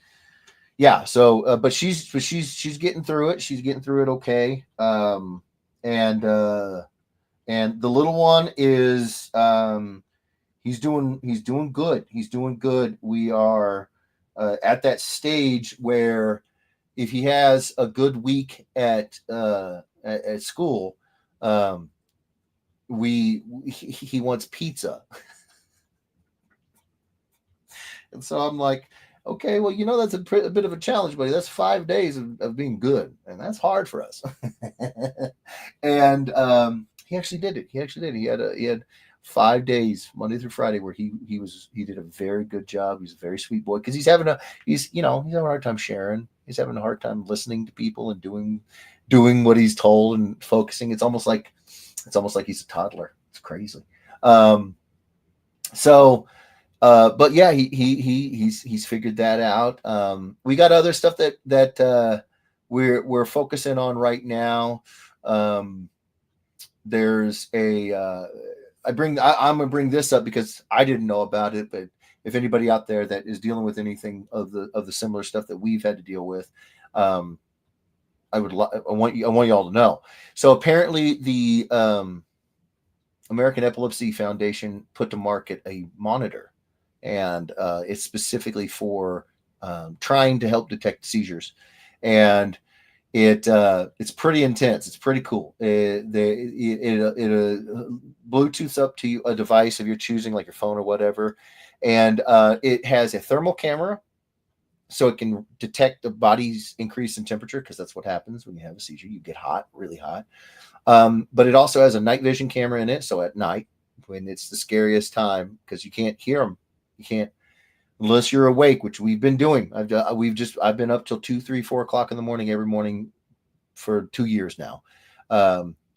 yeah, so but she's getting through it. She's getting through it okay. And the little one is he's doing good. He's doing good. We are at that stage where if he has a good week at school, he wants pizza. And so I'm like, okay, well, that's a bit of a challenge, buddy. That's 5 days of being good, and that's hard for us. And he actually did it. He had 5 days, Monday through Friday, where he did a very good job. He's a very sweet boy because he's having a hard time sharing. He's having a hard time listening to people and doing what he's told and focusing. It's almost like he's a toddler. It's crazy. Um, so but yeah, he's figured that out. We got other stuff that we're focusing on right now. Um, there's a I'm gonna bring this up because I didn't know about it, but if anybody out there that is dealing with anything of the similar stuff that we've had to deal with, um, I want y'all to know. So apparently the American Epilepsy Foundation put to market a monitor, and it's specifically for trying to help detect seizures, and it's pretty intense. It's pretty cool. It Bluetooths up to a device of your choosing, like your phone or whatever, and it has a thermal camera, so it can detect the body's increase in temperature because that's what happens when you have a seizure. You get hot, really hot. But it also has a night vision camera in it, so at night when it's the scariest time, because you can't hear them, you can't unless you're awake, which we've been doing. I've been up till 2, 3, 4 o'clock in the morning every morning for 2 years now,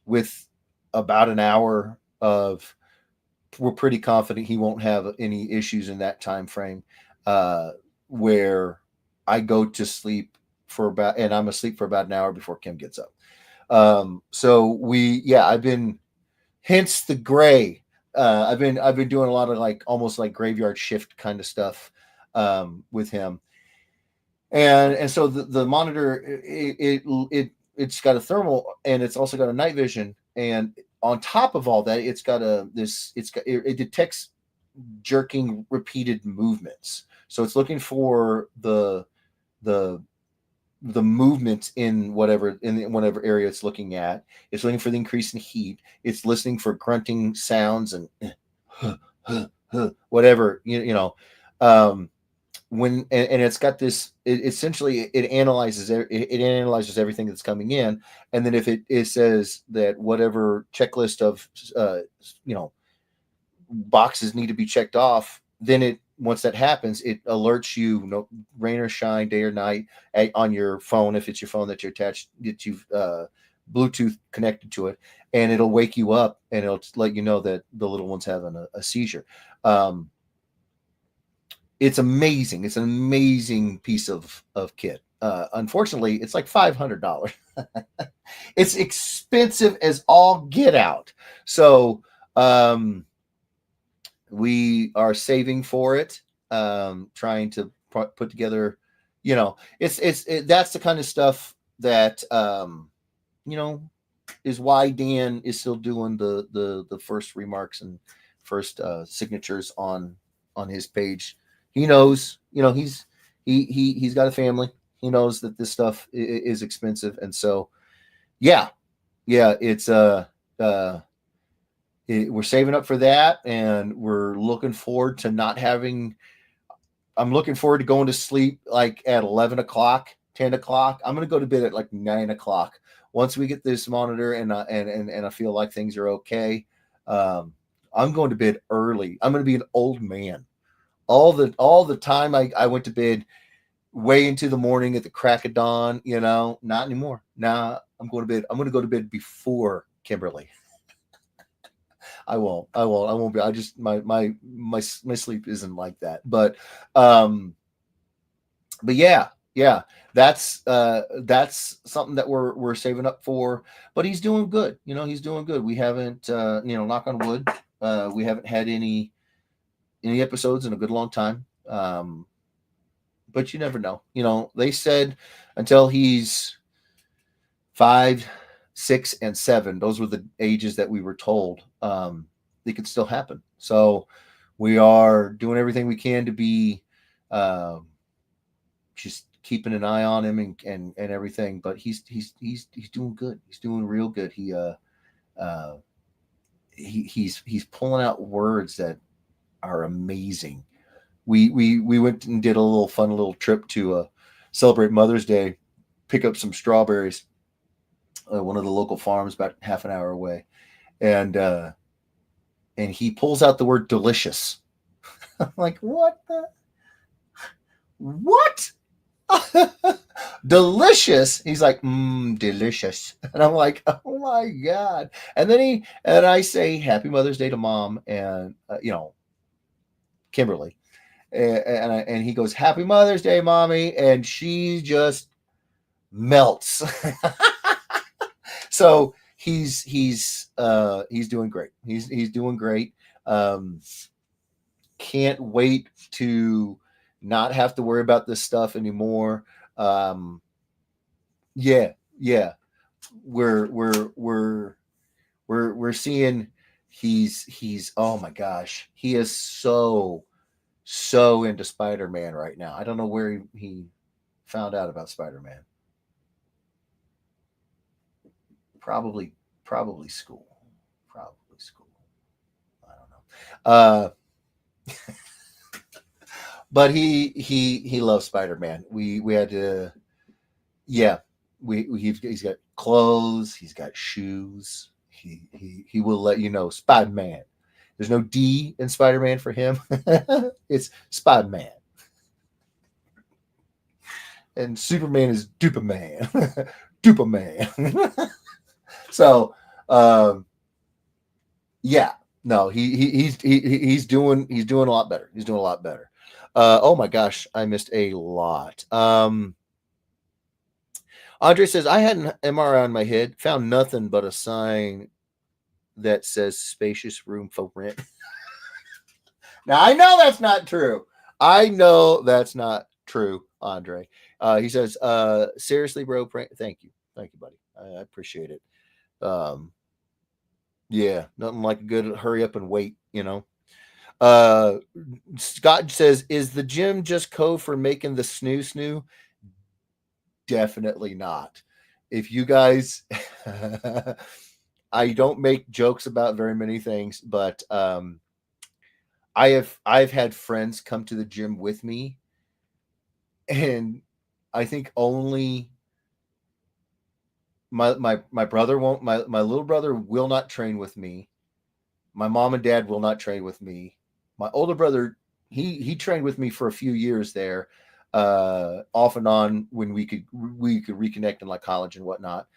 with about an hour of. We're pretty confident he won't have any issues in that time frame, where I go to sleep and I'm asleep for about an hour before Kim gets up. So I've been, hence the gray. I've been doing a lot of like almost like graveyard shift kind of stuff with him, and so the monitor it's got a thermal and it's also got a night vision, and on top of all that it's got it detects jerking repeated movements, so it's looking for the the movement in whatever area it's looking at. It's looking for the increase in heat. It's listening for grunting sounds and whatever um, and it's got this. Essentially, it analyzes everything that's coming in, and then if it says that whatever checklist of you know boxes need to be checked off, then once that happens, it alerts you, rain or shine, day or night, on your phone, if it's your phone that you've Bluetooth connected to it, and it'll wake you up and it'll let you know that the little one's having a seizure. It's amazing. It's an amazing piece of kit. Unfortunately, it's like $500. It's expensive as all get out. So we are saving for it, trying to put together. That's the kind of stuff that is why Dan is still doing the first remarks and first signatures on his page. He knows, he's got a family. He knows that this stuff is expensive, and so it's we're saving up for that, and we're looking forward to not having. I'm looking forward to going to sleep like at 11 o'clock, 10 o'clock. I'm going to go to bed at like 9 o'clock. Once we get this monitor and I feel like things are okay, I'm going to bed early. I'm going to be an old man. All the time I went to bed way into the morning at the crack of dawn, not anymore. Nah, I'm going to bed. I'm going to go to bed before Kimberly. I won't be. I just my sleep isn't like that. But yeah, that's something that we're saving up for. But he's doing good. He's doing good. We haven't knock on wood, we haven't had any episodes in a good long time. But you never know. They said until he's 5, 6, and 7, those were the ages that we were told, it could still happen. So we are doing everything we can to be just keeping an eye on him and everything. But he's doing good. He's doing real good. He's pulling out words that are amazing. We went and did a little fun little trip to celebrate Mother's Day, pick up some strawberries, one of the local farms about half an hour away, and and he pulls out the word delicious. I'm like, what? Delicious. He's like, delicious. And I'm like, oh my God. And I say, Happy Mother's Day to Mom and, Kimberly. And he goes, Happy Mother's Day, Mommy. And she just melts. So he's doing great. He's doing great. Can't wait to not have to worry about this stuff anymore. Yeah, yeah. We're seeing he's oh my gosh, he is so into Spider-Man right now. I don't know where he found out about Spider-Man. Probably probably school. Probably school. I don't know. But he loves Spider-Man. We had to, yeah. He's got clothes. He's got shoes. He will let you know Spider-Man. There's no D in Spider-Man for him. It's Spider-Man. And Superman is Duperman. Duperman. So, yeah, no, he's doing a lot better. He's doing a lot better. Oh my gosh, I missed a lot. Andre says I had an MRI on my head, found nothing but a sign that says spacious room for rent. Now I know that's not true. I know that's not true, Andre. He says, seriously, bro, thank you, buddy. I appreciate it. Yeah, nothing like a good hurry up and wait, Scott says, is the gym just code for making the snoo? Definitely not. If you guys, I don't make jokes about very many things, but I've had friends come to the gym with me, and I think only my brother won't. My little brother will not train with me. My mom and dad will not train with me. My older brother, he trained with me for a few years there, off and on when we could reconnect in like college and whatnot.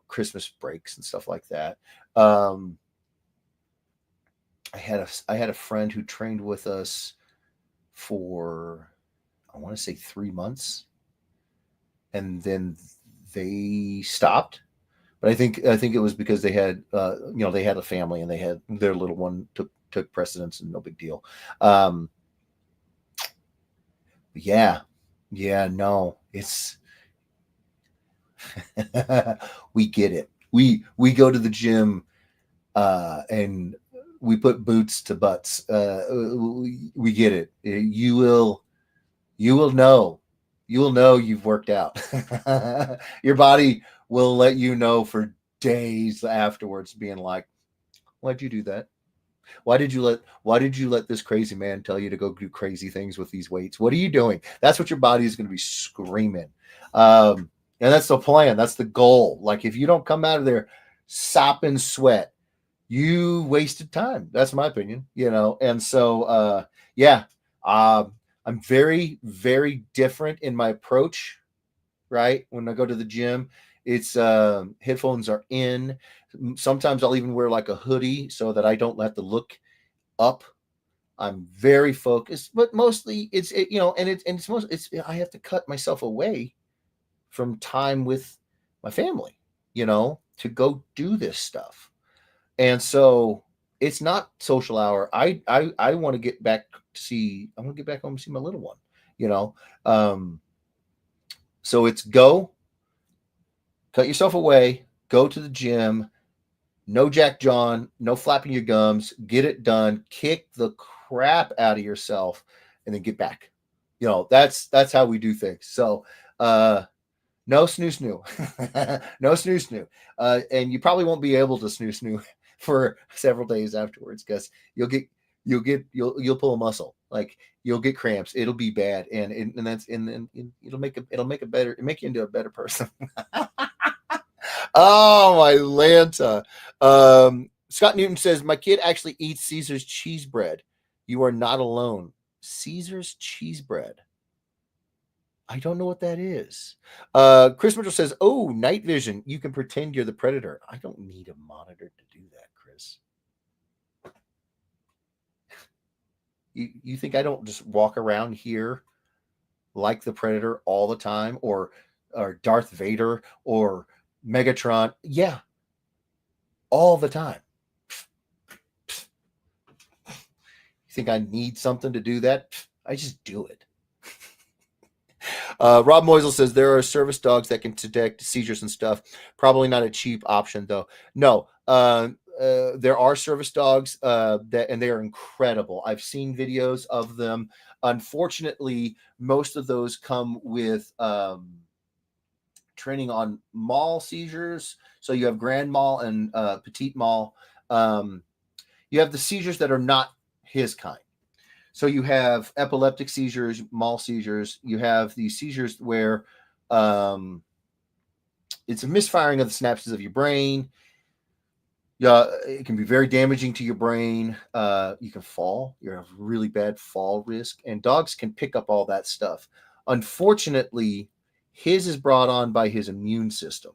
Christmas breaks and stuff like that. I had a friend who trained with us for, I want to say 3 months, and then they stopped. But I think it was because they had they had a family and they had their little one took precedence, and no big deal. Yeah, no, it's we get it. We go to the gym and we put boots to butts. We get it. You will know. You will know you've worked out. Your body will let you know for days afterwards, being like, "Why'd you do that? Why did you let this crazy man tell you to go do crazy things with these weights? What are you doing?" That's what your body is going to be screaming. And that's the plan. That's the goal. Like, if you don't come out of there sopping sweat, you wasted time. That's my opinion, And so, yeah, I'm very, very different in my approach. Right. When I go to the gym, it's headphones are in. Sometimes I'll even wear like a hoodie so that I don't have to look up. I'm very focused, but mostly it's I have to cut myself away from time with my family, to go do this stuff. And so it's not social hour. I want to get back I want to get back home and see my little one, so it's go, cut yourself away, go to the gym, no Jack John, no flapping your gums, get it done, kick the crap out of yourself, and then get back. That's how we do things. So, no snoo. No snoo. And you probably won't be able to snoo for several days afterwards, because you'll pull a muscle. Like, you'll get cramps. It'll be bad. And it'll make you into a better person. Oh, my Lanta. Scott Newton says, my kid actually eats Caesar's cheese bread. You are not alone. Caesar's cheese bread. I don't know what that is. Chris Mitchell says, oh, night vision. You can pretend you're the predator. I don't need a monitor to do that, Chris. You think I don't just walk around here like the Predator all the time, or Darth Vader or Megatron? Yeah, all the time. You think I need something to do that? I just do it. Rob Moisel says there are service dogs that can detect seizures and stuff. Probably not a cheap option though. No, there are service dogs and they are incredible. I've seen videos of them. Unfortunately, most of those come with training on mall seizures. So you have grand mal and petite mal. You have the seizures that are not his kind. So you have epileptic seizures, mall seizures. You have these seizures where it's a misfiring of the synapses of your brain. Yeah, it can be very damaging to your brain. You can fall. You have really bad fall risk, and dogs can pick up all that stuff. Unfortunately, his is brought on by his immune system,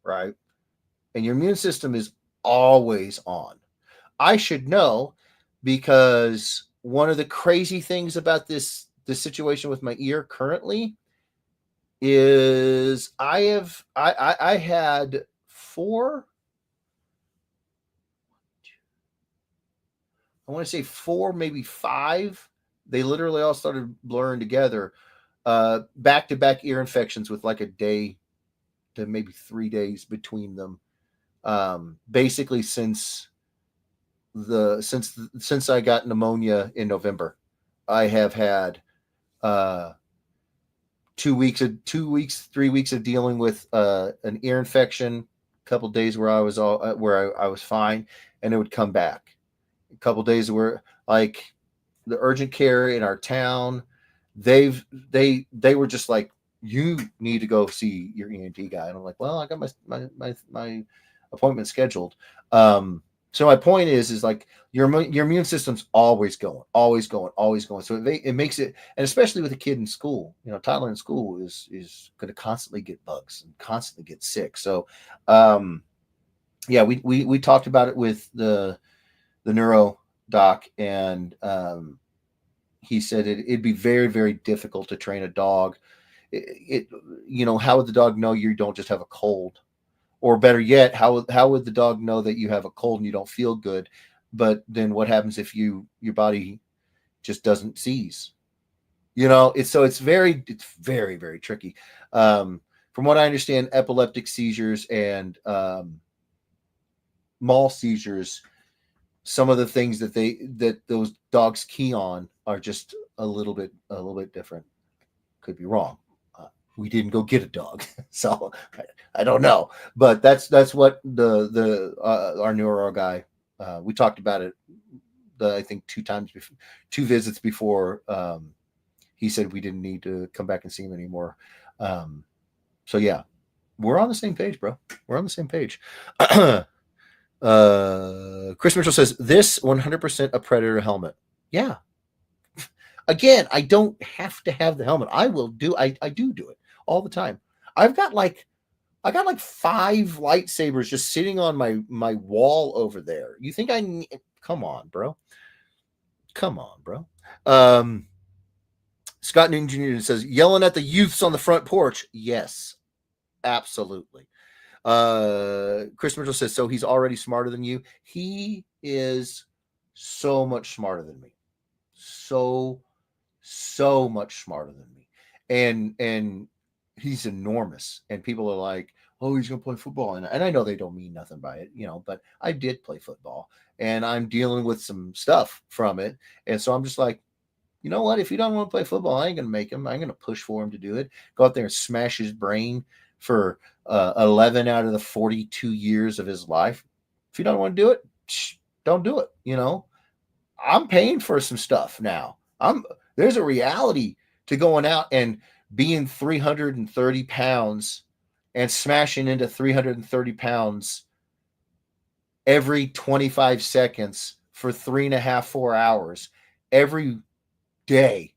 right? And your immune system is always on. I should know, because one of the crazy things about this situation with my ear currently is I had 4, I want to say 4, maybe 5. They literally all started blurring together. Back to back ear infections with like a day to maybe 3 days between them. Basically since I got pneumonia in November, I have had 3 weeks of dealing with an ear infection, a couple days where I was I was fine, and it would come back. A couple days where, like, the urgent care in our town, they were just like, you need to go see your ENT guy. And I'm like, well, I got my appointment scheduled. So my point is like your immune system's always going. So it makes it, and especially with a kid in school, Tyler in school is going to constantly get bugs and constantly get sick. So, yeah, we talked about it with the neuro doc, and he said it'd be very, very difficult to train a dog. How would the dog know you don't just have a cold? Or better yet, how would the dog know that you have a cold and you don't feel good? But then what happens if your body just doesn't seize? It's very, very tricky. From what I understand, epileptic seizures and mall seizures, some of the things that those dogs key on are just a little bit different. Could be wrong. We didn't go get a dog, so I don't know. But that's what the our neuro guy, we talked about it. I think 2 visits before he said we didn't need to come back and see him anymore. So yeah, we're on the same page, bro. We're on the same page. Chris Mitchell says this 100% a Predator helmet. Yeah. Again, I don't have to have the helmet. I do it all the time. I got like 5 lightsabers just sitting on my wall over there. You think I need? Come on, bro. Scott Newton Jr. says, yelling at the youths on the front porch. Yes, absolutely. Chris Mitchell says, so he's already smarter than you. He is so much smarter than me. So much smarter than me. And he's enormous. And people are like, oh, he's going to play football. And I know they don't mean nothing by it, but I did play football and I'm dealing with some stuff from it. And so I'm just like, you know what? If you don't want to play football, I ain't going to make him. I'm going to push for him to do it. Go out there and smash his brain for 11 out of the 42 years of his life. If you don't want to do it, don't do it. I'm paying for some stuff now. There's a reality to going out and being 330 pounds and smashing into 330 pounds every 25 seconds for 3.5, 4 hours every day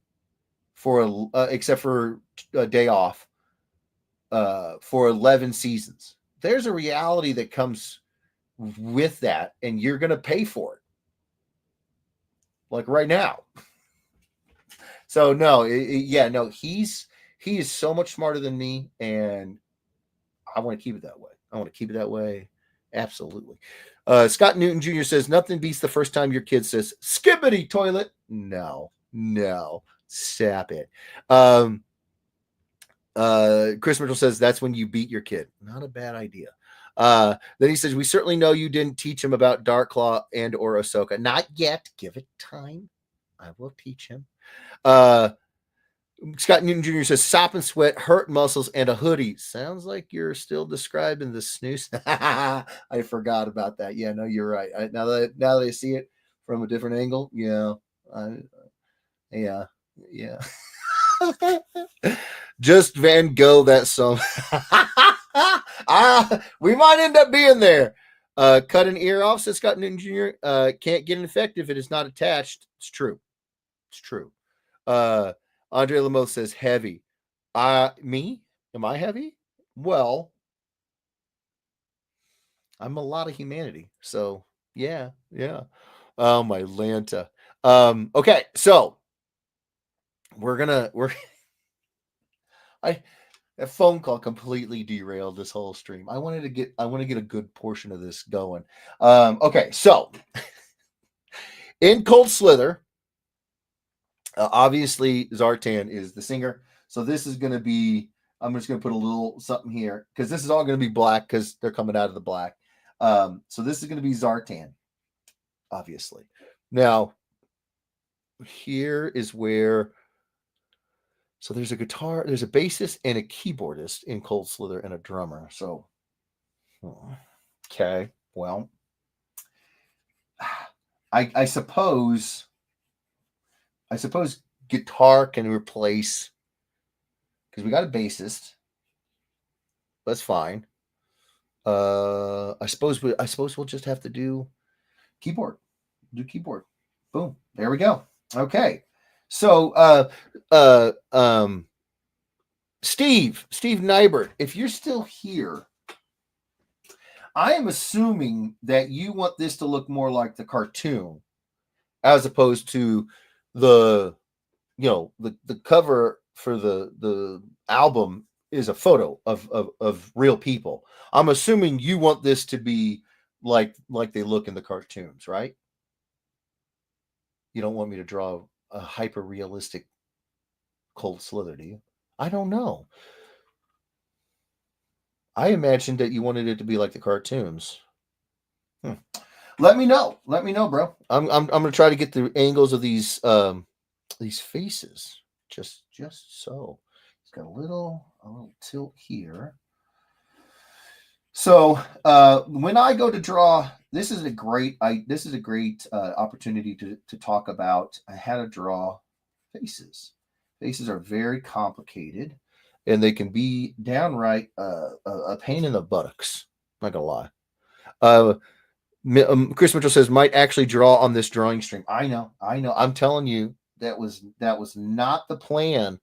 for except for a day off for 11 seasons. There's a reality that comes with that, and you're going to pay for it. Like right now. So no, no, he is so much smarter than me, and I want to keep it that way. I want to keep it that way. Absolutely. Scott Newton Jr. says nothing beats the first time your kid says "skibbity toilet." No, sap it. Chris Mitchell says that's when you beat your kid. Not a bad idea. Then he says we certainly know you didn't teach him about Dark Claw and or Ahsoka. Not yet. Give it time. I will teach him. Scott Newton Jr. says sop and sweat, hurt muscles, and a hoodie. Sounds like you're still describing the snooze. I forgot about that. Yeah, no, you're right. Now that I see it from a different angle, yeah, yeah. Just Van Gogh that song. We might end up being there. Cut an ear off, says Scott Newton Jr. Can't get infected if it is not attached. It's true. Andre Lamoth says heavy. Me? Am I heavy? Well, I'm a lot of humanity. So yeah. Oh my Lanta. Okay, so that phone call completely derailed this whole stream. I want to get a good portion of this going. Okay, so in Cold Slither, obviously Zartan is the singer. So this is going to be, I'm just going to put a little something here because this is all going to be black because they're coming out of the black. So this is going to be Zartan, obviously. Now, here is where, so there's a guitar, there's a bassist and a keyboardist in Cold Slither and a drummer. So, okay, well, I suppose guitar can replace, because we got a bassist. That's fine. I suppose we'll just have to do keyboard. Boom. There we go. Okay. So Steve Nybert, if you're still here, I am assuming that you want this to look more like the cartoon as opposed to the cover for the album is a photo of real people. I'm assuming you want this to be like they look in the cartoons, right? You don't want me to draw a hyper realistic Cold Slither, do you? I don't know. I imagined that you wanted it to be like the cartoons. Let me know, bro. I'm gonna try to get the angles of these faces just so. It's got a little tilt here. So when I go to draw, this is a great opportunity to talk about how to draw faces. Faces are very complicated, and they can be downright a pain in the buttocks. I'm not gonna lie. Chris Mitchell says might actually draw on this drawing stream. I know. I'm telling you, that was not the plan.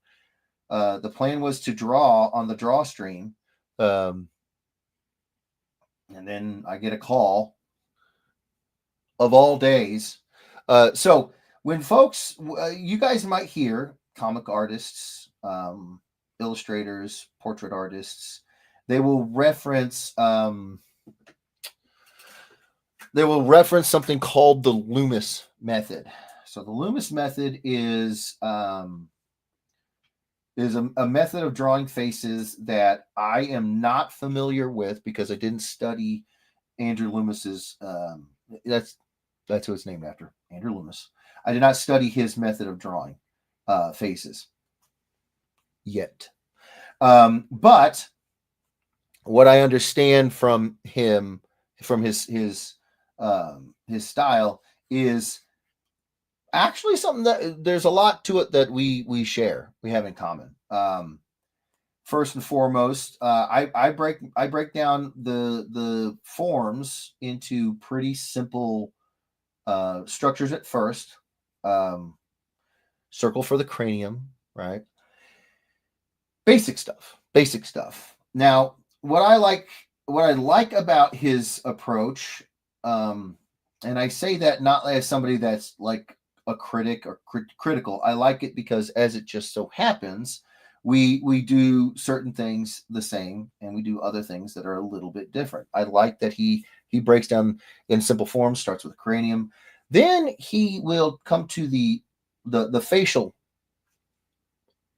The plan was to draw on the draw stream. And then I get a call of all days. So when folks, you guys might hear comic artists, illustrators, portrait artists, they will reference something called the Loomis method. So the Loomis method is a method of drawing faces that I am not familiar with because I didn't study Andrew Loomis's. That's who it's named after, Andrew Loomis. I did not study his method of drawing faces yet. But what I understand from him, from his style, is actually something that there's a lot to it that we have in common. first and foremost, I break down the forms into pretty simple structures at first. Um, circle for the cranium, right? Basic stuff. Basic stuff. Now, what I like about his approach, um, and I say that not as somebody that's like a critic or critical. I like it because, as it just so happens, we do certain things the same, and we do other things that are a little bit different. I like that he breaks down in simple forms, starts with the cranium, then he will come to the facial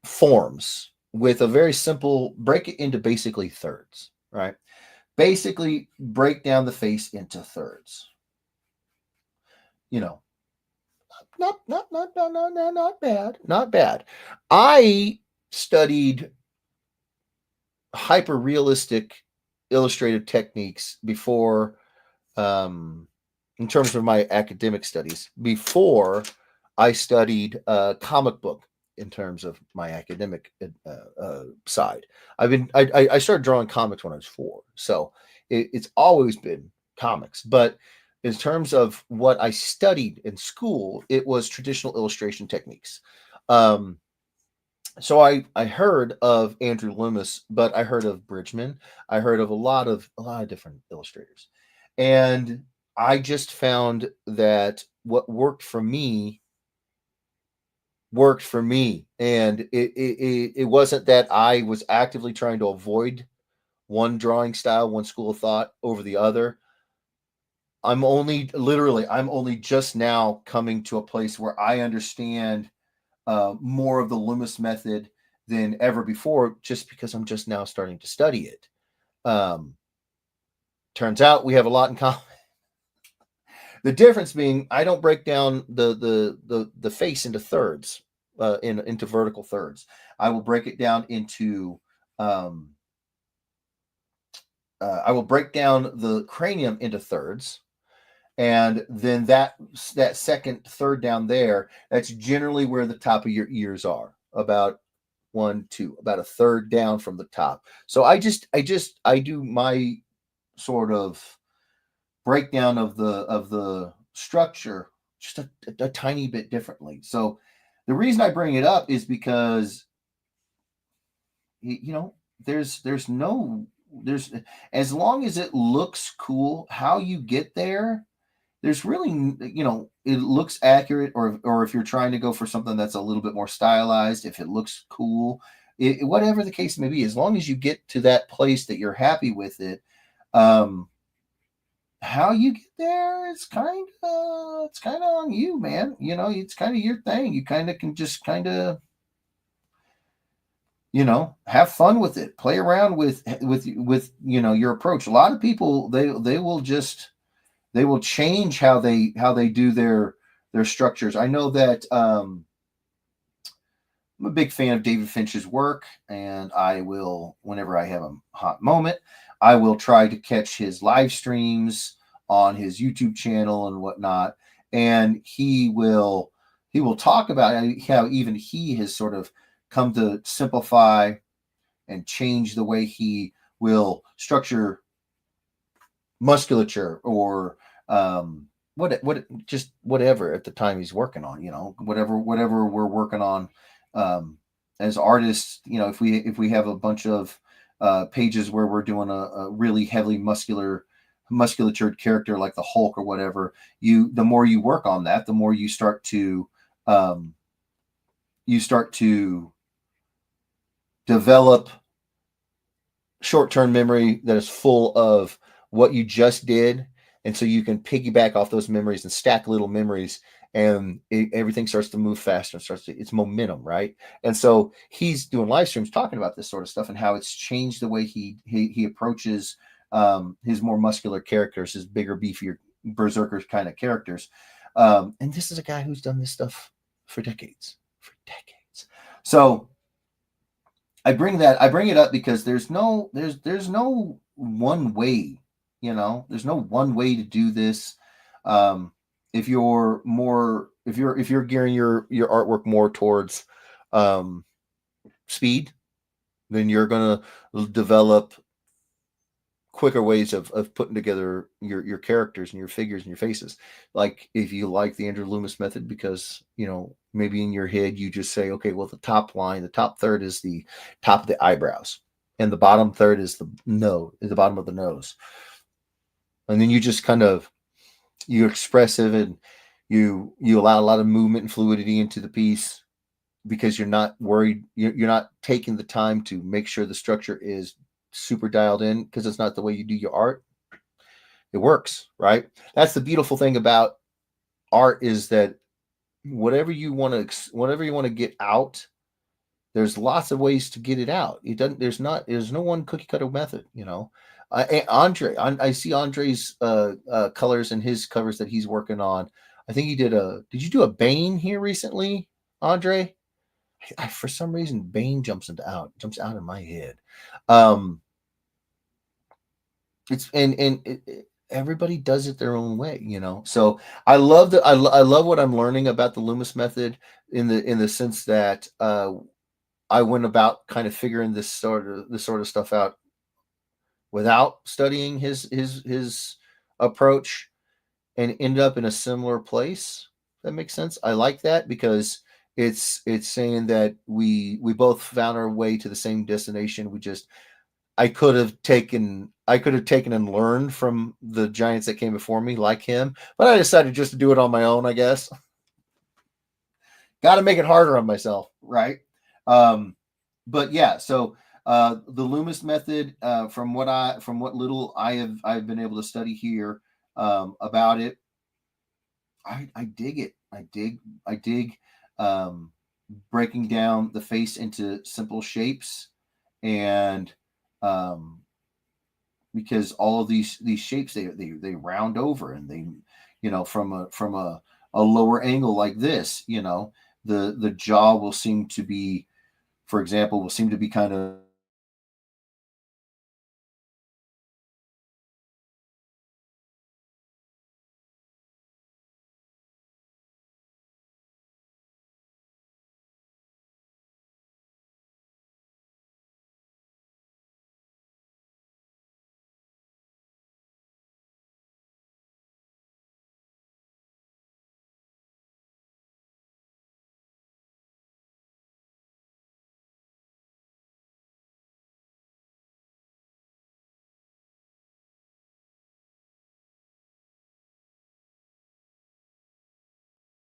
forms with a very simple break it into basically thirds, right? Basically break down the face into thirds. You know, not bad, not bad. I studied hyper realistic illustrative techniques before, in terms of my academic studies, before I studied comic book in terms of my academic side. I started drawing comics when I was 4, so it's always been comics. But in terms of what I studied in school, it was traditional illustration techniques. Um, so I heard of Andrew Loomis, but I heard of Bridgman. I heard of a lot of different illustrators, and I just found that what worked for me, and it wasn't that I was actively trying to avoid one drawing style, one school of thought over the other. I'm only just now coming to a place where I understand more of the Loomis method than ever before, just because I'm just now starting to study it. Um, turns out we have a lot in common. The difference being, I don't break down the face into thirds, into vertical thirds. I will break it down into um, I will break down the cranium into thirds, and then that second third down there, that's generally where the top of your ears are, about one, two, about a third down from the top. So I do my sort of breakdown of the structure just a tiny bit differently. So the reason I bring it up is because, you know, there's no there's as long as it looks cool, how you get there, there's really, it looks accurate, or if you're trying to go for something that's a little bit more stylized, if it looks cool, whatever the case may be, as long as you get to that place that you're happy with it, um, how you get there, it's kind of on you, man. It's kind of your thing. You kind of can just kind of, have fun with it, play around with your approach. A lot of people, they will change how they do their structures. I know that I'm a big fan of David Finch's work, and I will, whenever I have a hot moment, I will try to catch his live streams on his YouTube channel and whatnot. And he will talk about how even he has sort of come to simplify and change the way he will structure musculature, or just whatever at the time he's working on, whatever we're working on, as artists. If we have a bunch of pages where we're doing a really heavily musculatured character like the Hulk or whatever, the more you work on that, the more um, you start to develop short-term memory that is full of what you just did, and so you can piggyback off those memories and stack little memories, and everything starts to move faster, and it's momentum, right? And so he's doing live streams talking about this sort of stuff and how it's changed the way he approaches his more muscular characters, his bigger, beefier berserker kind of characters. And this is a guy who's done this stuff for decades. So I bring it up because there's no one way, there's no one way to do this. Um, if you're gearing your artwork more towards speed, then you're going to develop quicker ways of putting together your characters and your figures and your faces. Like if you like the Andrew Loomis method, because maybe in your head you just say, okay, well, the top line, the top third is the top of the eyebrows, and the bottom third is the bottom of the nose, and then you just kind of, you're expressive, and you allow a lot of movement and fluidity into the piece, because you're not worried, you're not taking the time to make sure the structure is super dialed in, because it's not the way you do your art. It works, right? That's the beautiful thing about art, is that whatever you want to get out, there's lots of ways to get it out. It doesn't there's no one cookie cutter method. I see Andre's colors and his covers that he's working on. I think did you do a Bane here recently, Andre? For some reason Bane jumps out in my head. um it's and everybody does it their own way. So I love I love what I'm learning about the Loomis method, in the sense that I went about kind of figuring this sort of stuff out without studying his approach, and ended up in a similar place. That makes sense. I like that, because it's saying that we both found our way to the same destination. We just I could have taken and learned from the giants that came before me, like him, but I decided just to do it on my own, I guess. Got to make it harder on myself, right? Um, but yeah, so the Loomis method, from what little I've been able to study here about it, I dig it. I dig um, breaking down the face into simple shapes, and um, because all of these shapes, they round over, and they, from a lower angle like this, the jaw will seem to be, for example, kind of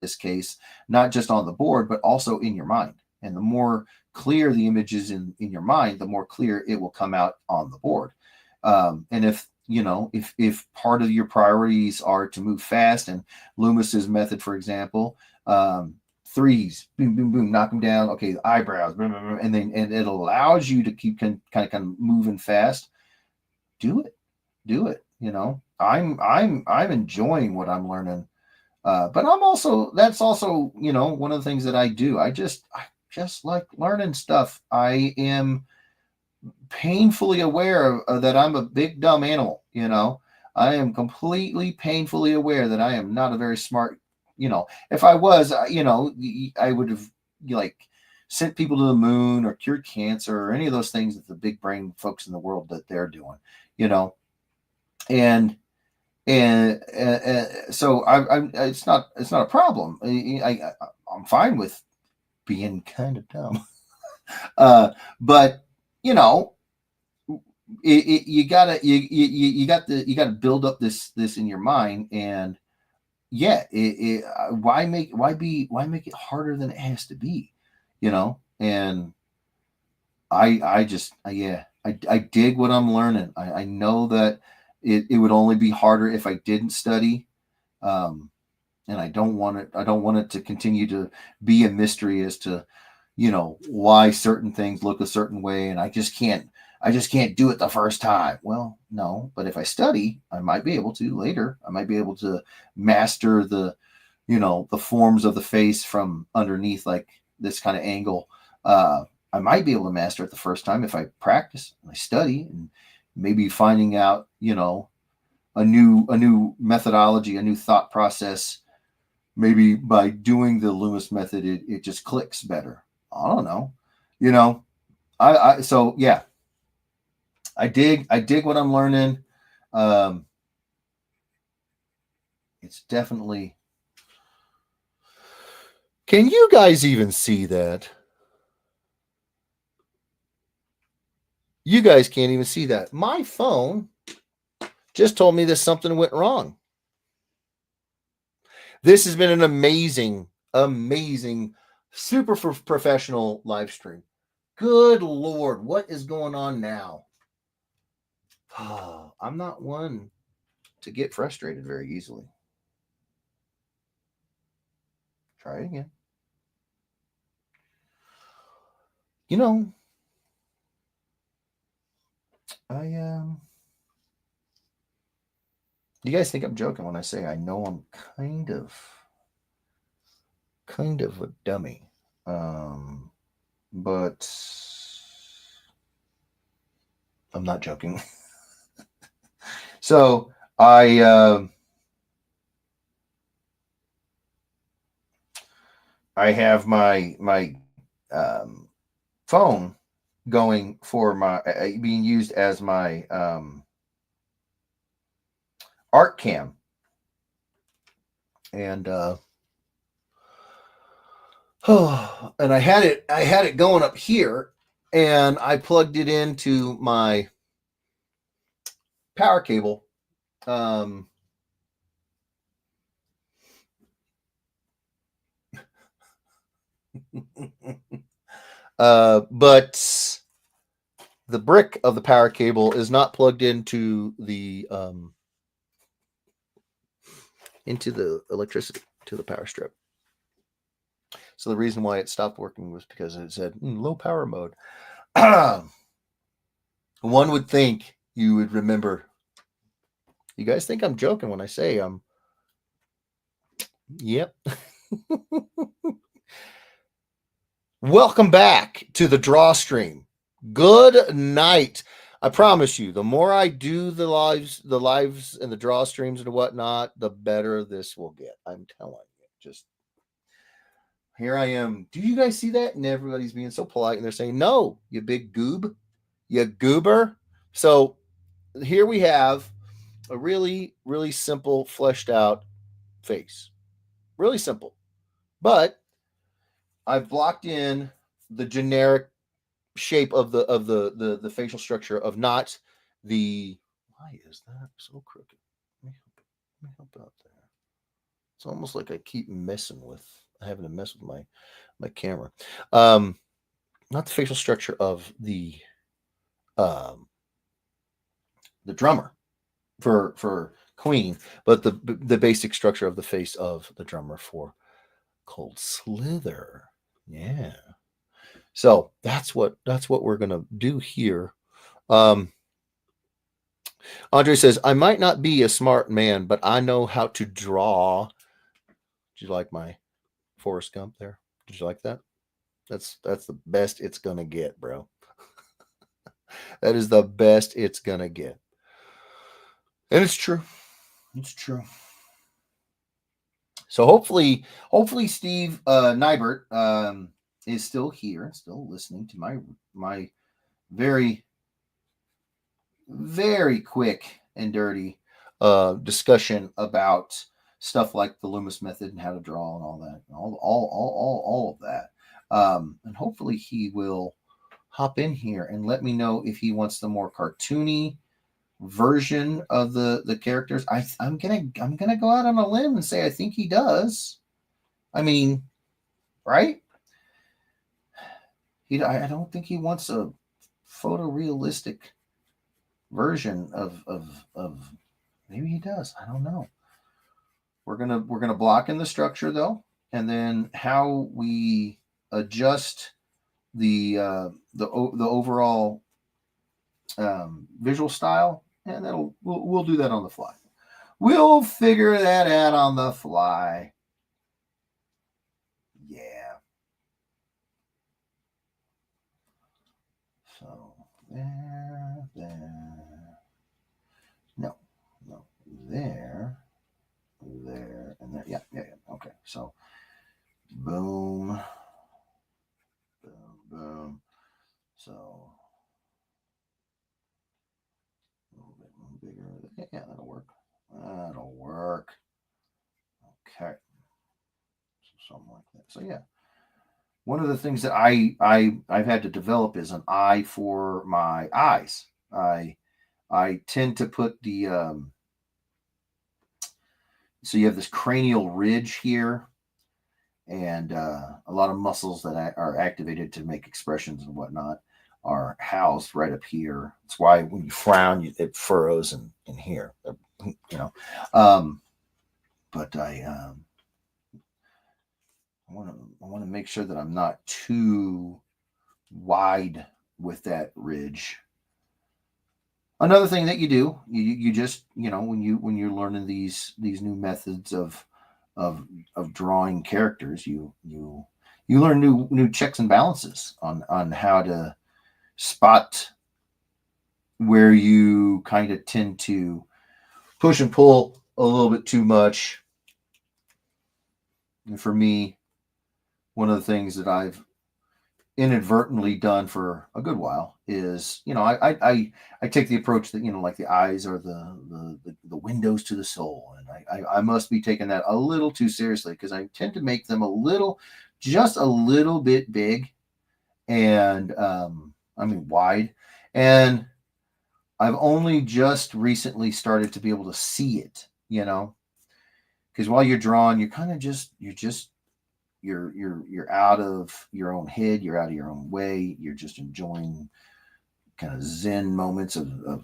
this case, not just on the board, but also in your mind. And the more clear the image is in your mind, the more clear it will come out on the board. And if part of your priorities are to move fast, and Loomis's method, for example, threes, boom, boom, boom, knock them down. Okay, the eyebrows, boom, boom, boom, and it allows you to keep kind of moving fast. Do it, do it. I'm enjoying what I'm learning, but that's also one of the things that I do. I just like learning stuff. I am painfully aware that I'm a big dumb animal. I am completely painfully aware that I am not a very smart. If I was, I would have, like, sent people to the moon or cured cancer or any of those things that the big brain folks in the world that they're doing. You know, and so it's not a problem. I'm fine with being kind of dumb. uh, but you know, you gotta build up this in your mind, and yeah, why make it harder than it has to be, and yeah, I dig what I'm learning. I know that it would only be harder if I didn't study. um and I don't want it to continue to be a mystery as to why certain things look a certain way, and I just can't do it the first time. Well, no, but if I study, I might be able to later. I might be able to master the forms of the face from underneath, like this kind of angle. I might be able to master it the first time if I practice and I study, and maybe finding out a new methodology, a new thought process. Maybe by doing the Loomis method, it just clicks better. I don't know. You know, So yeah, I dig what I'm learning. Um, it's definitely. Can you guys even see that? You guys can't even see that. My phone just told me that something went wrong. This has been an amazing, super professional live stream. Good Lord, what is going on now? I'm not one to get frustrated very easily. Try it again. You know, I. You guys think I'm joking when I say I know I'm kind of a dummy, but I'm not joking. So I have my phone going for my being used as my art cam, and and I had it going up here, and I plugged it into my power cable. Um, but the brick of the power cable is not plugged into the electricity to the power strip. So the reason why it stopped working was because it said low power mode. One would think you would remember. You guys think I'm joking when I say yep. Welcome back to the draw stream. Good night. I promise you, the more I do the lives and the draw streams and whatnot, the better this will get. I'm telling you. Just here I am. Do you guys see that? And everybody's being so polite and they're saying, no, you big goob, you goober. So here we have a really, really simple, fleshed out face. Really simple. But I've blocked in the generic shape of the facial structure of not the. Why is that so crooked? Let me help out there. It's almost like I keep messing with having to mess with my camera. Um, Not the facial structure of um the drummer for Queen, but the basic structure of the face of the drummer for Cold Slither. Yeah. So that's what we're gonna do here. Um, Andre says, I might not be a smart man, but I know how to draw. Did you like my Forrest Gump there? Did you like that? That's the best it's gonna get, bro. That is the best it's gonna get. And it's true. It's true. So hopefully Steve Nybert is still here, still listening to my very very quick and dirty discussion about stuff like the Loomis method and how to draw and all that, all of that. And hopefully he will hop in here and let me know if he wants the more cartoony version of the characters. I'm gonna go out on a limb and say I think he does. I mean, right? I don't think he wants a photorealistic version of maybe he does. I don't know. We're gonna block in the structure though, and then how we adjust the overall visual style, and we'll do that on the fly. We'll figure that out on the fly. Yeah. So there. No, no, there, and there. Yeah. Okay. So boom, boom, boom. So bigger. Yeah, that'll work. That'll work. Okay. So something like that. So yeah. One of the things that I've had to develop is an eye for my eyes. I tend to put the so you have this cranial ridge here, and a lot of muscles that are activated to make expressions and whatnot are housed right up here. That's why when you frown, it furrows in here. You know, but I want to make sure that I'm not too wide with that ridge. Another thing that you do, you just when you're learning these new methods of drawing characters, you learn new checks and balances on how to spot where you kind of tend to push and pull a little bit too much. And for me, one of the things that I've inadvertently done for a good while is I take the approach that like the eyes are the windows to the soul, and I must be taking that a little too seriously because I tend to make them just a little bit big, and I mean wide, and I've only just recently started to be able to see it, because while you're drawing, you're out of your own head, you're out of your own way, you're just enjoying kind of zen moments of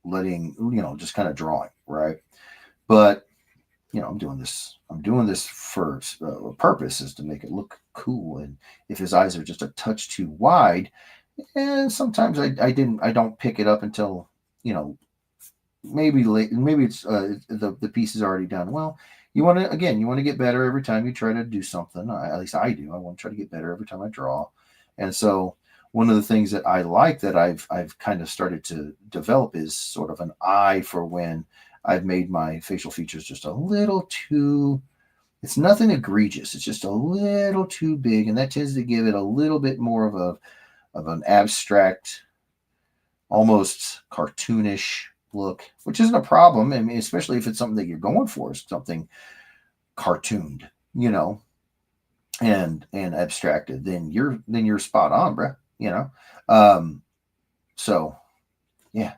letting, just kind of drawing, right? But I'm doing this for a purpose, is to make it look cool. And if his eyes are just a touch too wide, and sometimes I don't pick it up until maybe late, maybe it's the piece is already done. Well, you want to get better every time you try to do something. At least I do. I want to try to get better every time I draw. And so one of the things that I like that I've kind of started to develop is sort of an eye for when I've made my facial features just a little too, it's nothing egregious. It's just a little too big. And that tends to give it a little bit more of an abstract, almost cartoonish look, which isn't a problem. I mean, especially if it's something that you're going for, something cartooned, and abstracted, then you're spot on, bruh. So yeah,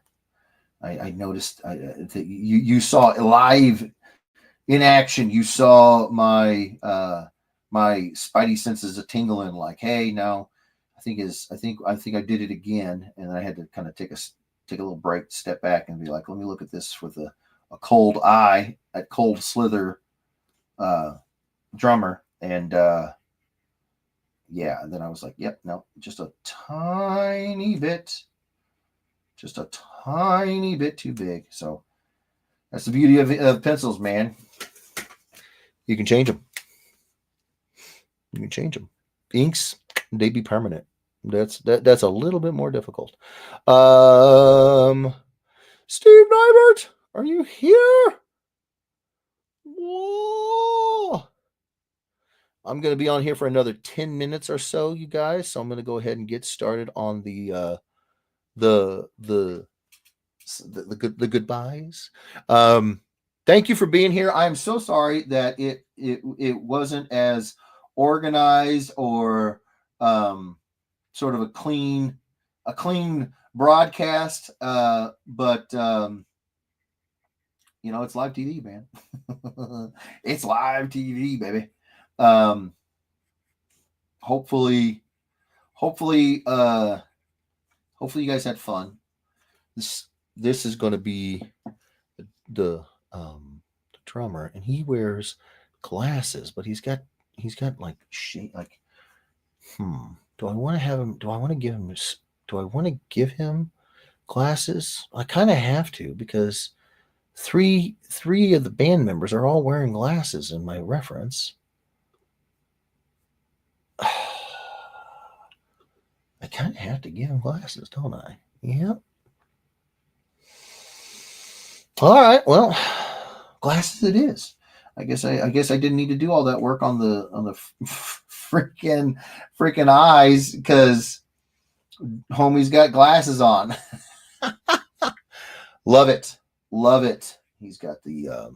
I noticed that you saw live in action. You saw my my spidey senses a tingling, like, hey, now I think I did it again, and I had to kind of take a little break, step back, and be like, let me look at this with a cold eye at Cold Slither drummer. And yeah, and then I was like, yep, no, just a tiny bit too big. So that's the beauty of pencils, man. You can change them. Inks, they be permanent. That's a little bit more difficult. Steve Nybert, are you here? Whoa. I'm going to be on here for another 10 minutes or so, you guys. So I'm going to go ahead and get started on the goodbyes. Thank you for being here. I am so sorry that it wasn't as organized or sort of a clean broadcast, but it's live TV, man. It's live TV, baby. Hopefully you guys had fun. This is going to be the drummer, and he wears glasses, but he's got like shade, like do I want to give him glasses? I kind of have to, because three of the band members are all wearing glasses in my reference. I kind of have to give him glasses, don't I? Yep. All right, well, glasses it is. I guess I didn't need to do all that work on the freaking eyes, because homie's got glasses on. Love it. Love it. He's got the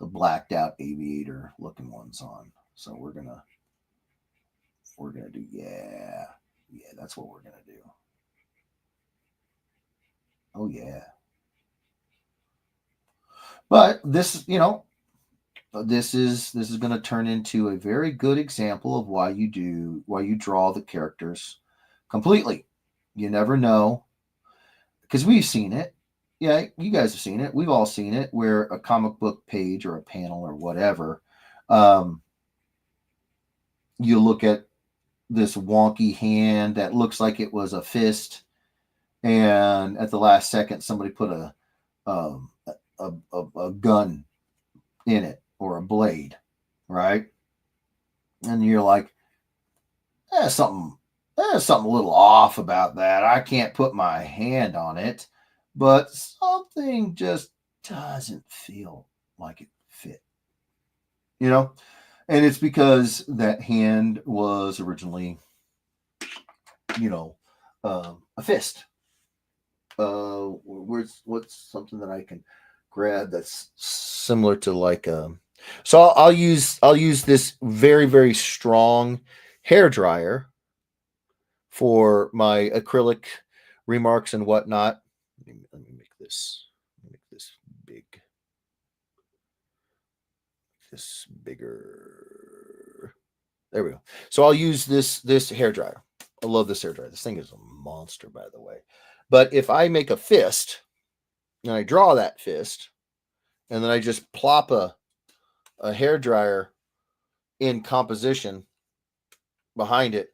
blacked out aviator looking ones on. So we're gonna do, yeah. Yeah, that's what we're gonna do. Oh yeah. But this, this is going to turn into a very good example of why you draw the characters completely. You never know, because we've seen it. Yeah, you guys have seen it. We've all seen it, where a comic book page or a panel or whatever, um, you look at this wonky hand that looks like it was a fist, and at the last second, somebody put um, a gun in it or a blade, right? And you're like, there's something a little off about that. I can't put my hand on it, but something just doesn't feel like it fit, you know? And it's because that hand was originally, a fist. What's something that I can grab that's similar to like so I'll use this very, very strong hair dryer for my acrylic remarks and whatnot. Let me make this bigger. There we go. So I'll use this hair dryer. I love this hair dryer. This thing is a monster, by the way. But if I make a fist and I draw that fist, and then I just plop a hair dryer in composition behind it,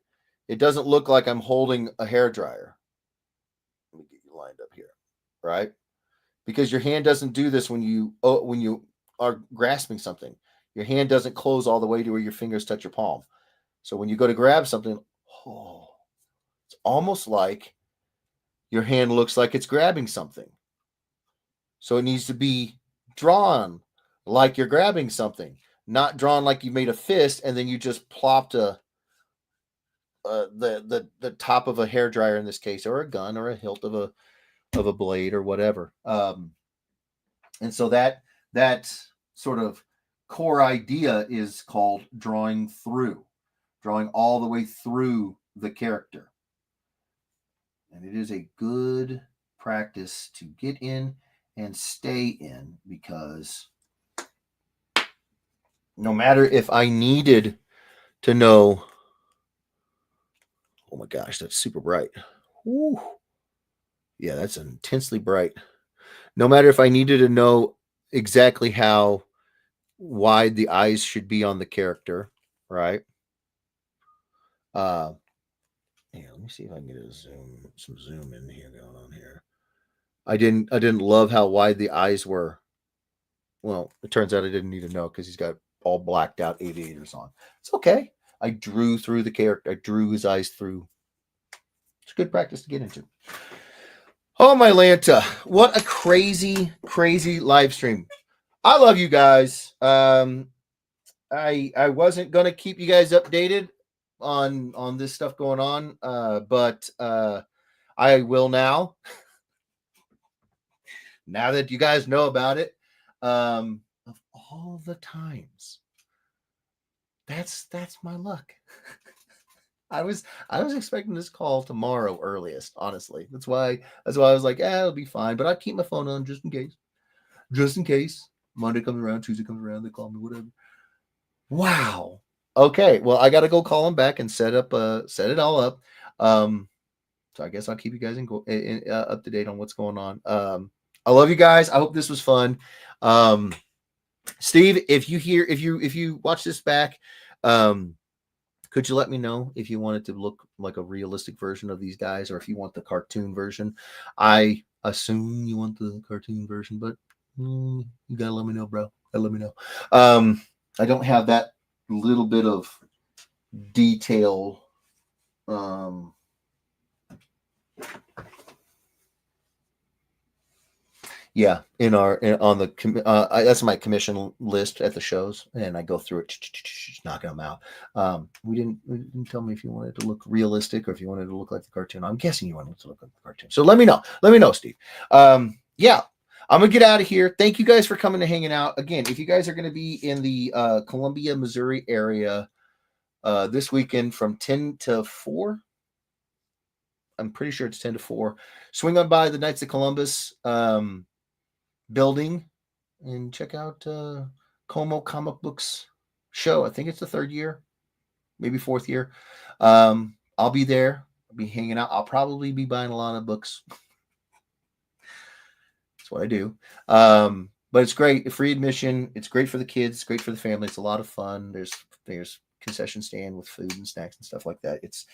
it doesn't look like I'm holding a hair dryer. Let me get you lined up here, right? Because your hand doesn't do this when you are grasping something. Your hand doesn't close all the way to where your fingers touch your palm. So when you go to grab something, it's almost like your hand looks like it's grabbing something. So it needs to be drawn like you're grabbing something, not drawn like you made a fist and then you just plopped the top of a hair dryer in this case, or a gun, or a hilt of a blade, or whatever. And so that sort of core idea is called drawing all the way through the character. And it is a good practice to get in and stay in, because no matter if I needed to know, oh my gosh, that's super bright. Woo. Yeah, that's intensely bright. No matter if I needed to know exactly how wide the eyes should be on the character, right? Yeah, let me see if I can get some zoom in here going on here. I didn't love how wide the eyes were. Well, it turns out I didn't need to know, because he's got all blacked out aviators on. It's okay. I drew through the character. I drew his eyes through. It's good practice to get into. Oh, my Lanta. What a crazy, crazy live stream. I love you guys. I wasn't going to keep you guys updated on this stuff going on, but I will now. Now that you guys know about it, of all the times, that's my luck. I was expecting this call tomorrow earliest, honestly. That's why I was like, it'll be fine, but I'd keep my phone on just in case. Just in case. Monday comes around, Tuesday comes around, they call me, whatever. Wow. Okay, well, I got to go call them back and set it all up. So I guess I'll keep you guys up to date on what's going on. I love you guys. I hope this was fun. Steve, if you watch this back, could you let me know if you want it to look like a realistic version of these guys, or if you want the cartoon version? I assume you want the cartoon version, but you gotta let me know, bro. Let me know. I don't have that little bit of detail. Yeah, on the that's my commission list at the shows, and I go through it, knocking them out. We didn't tell me if you wanted to look realistic or if you wanted to look like the cartoon. I'm guessing you wanted to look like the cartoon. So let me know. Let me know, Steve. Yeah, I'm gonna get out of here. Thank you guys for coming and hanging out. Again, if you guys are gonna be in the Columbia, Missouri area this weekend from 10 to 4. I'm pretty sure it's 10 to 4. Swing on by the Knights of Columbus building and check out Como Comic Books show. I think it's the 3rd year, maybe 4th year. I'll be there. I'll be hanging out. I'll probably be buying a lot of books. That's what I do. But it's great. Free admission. It's great for the kids. It's great for the family. It's a lot of fun. There's concession stand with food and snacks and stuff like that. It's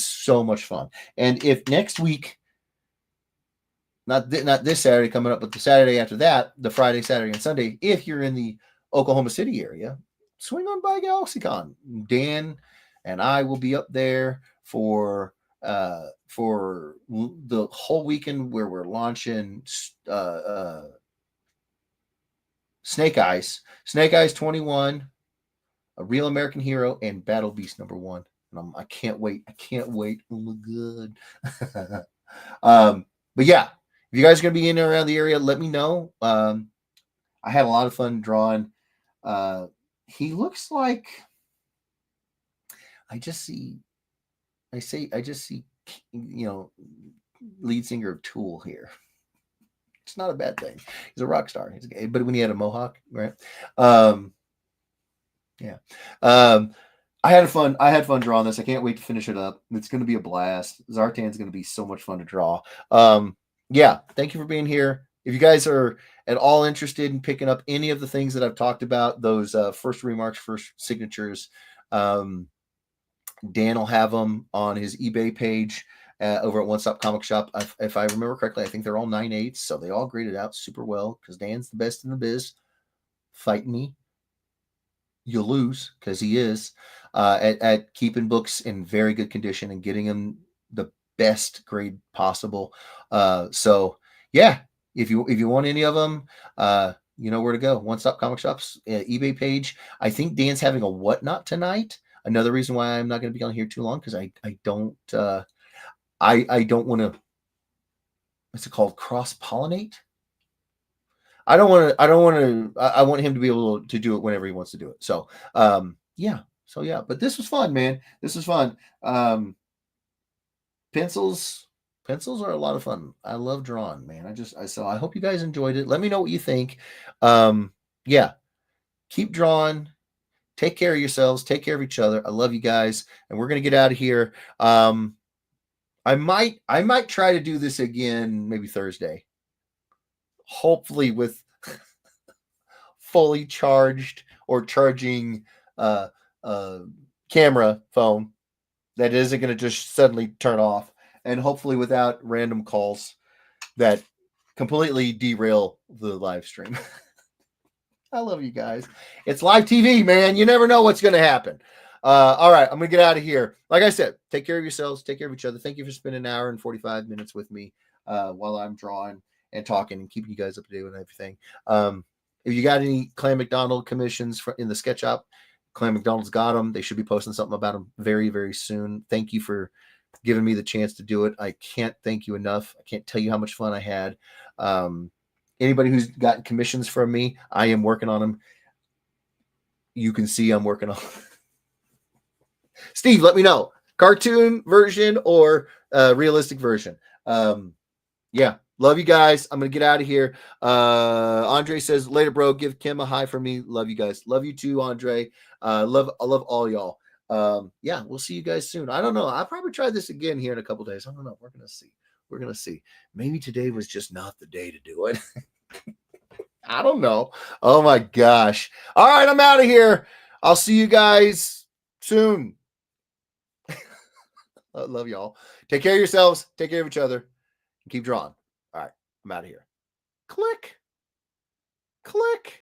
so much fun. And if next week, not this Saturday coming up, but the Saturday after that, the Friday, Saturday, and Sunday, if you're in the Oklahoma City area, swing on by GalaxyCon. Dan and I will be up there for the whole weekend where we're launching Snake Eyes 21, A Real American Hero, and Battle Beast #1. And I can't wait. Oh my god. But yeah, if you guys are going to be in and around the area, let me know. I had a lot of fun drawing. He looks like I just see, lead singer of Tool here. It's not a bad thing. He's a rock star. But when he had a mohawk, right? Yeah. I had fun drawing this. I can't wait to finish it up. It's going to be a blast. Zartan's going to be so much fun to draw. Yeah, thank you for being here. If you guys are at all interested in picking up any of the things that I've talked about, those first remarks, first signatures, Dan will have them on his eBay page over at One Stop Comic Shop. If I remember correctly, I think they're all 9/8, so they all graded out super well because Dan's the best in the biz. Fight me. You'll lose because he is at keeping books in very good condition and getting them the best grade possible. So yeah, if you want any of them, you know where to go. One Stop Comic Shop's eBay page. I think Dan's having a whatnot tonight. Another reason why I'm not going to be on here too long because I don't want to. What's it called? Cross pollinate. I want him to be able to do it whenever he wants to do it. So, yeah. But this was fun, man. This was fun. Pencils are a lot of fun. I love drawing, man. So I hope you guys enjoyed it. Let me know what you think. Yeah. Keep drawing. Take care of yourselves. Take care of each other. I love you guys. And we're going to get out of here. I might try to do this again maybe Thursday. Hopefully with fully charged or charging camera phone that isn't going to just suddenly turn off, and hopefully without random calls that completely derail the live stream. I love you guys. It's live TV, man. You never know what's going to happen. All right, I'm going to get out of here. Like I said, take care of yourselves. Take care of each other. Thank you for spending an hour and 45 minutes with me while I'm drawing and talking and keeping you guys up to date with everything. If you got any Clan McDonald commissions in the sketch shop, Clan McDonald's got them. They should be posting something about them very, very soon. Thank you for giving me the chance to do it. I can't thank you enough. I can't tell you how much fun I had. Anybody who's gotten commissions from me, I am working on them. You can see I'm working on Steve, let me know. Cartoon version or realistic version. Yeah. Love you guys. I'm going to get out of here. Andre says, later, bro. Give Kim a hi for me. Love you guys. Love you too, Andre. I love all y'all. Yeah, we'll see you guys soon. I don't know. I'll probably try this again here in a couple days. I don't know. We're going to see. Maybe today was just not the day to do it. I don't know. Oh, my gosh. All right, I'm out of here. I'll see you guys soon. I love y'all. Take care of yourselves. Take care of each other. And keep drawing. All right, I'm out of here. Click.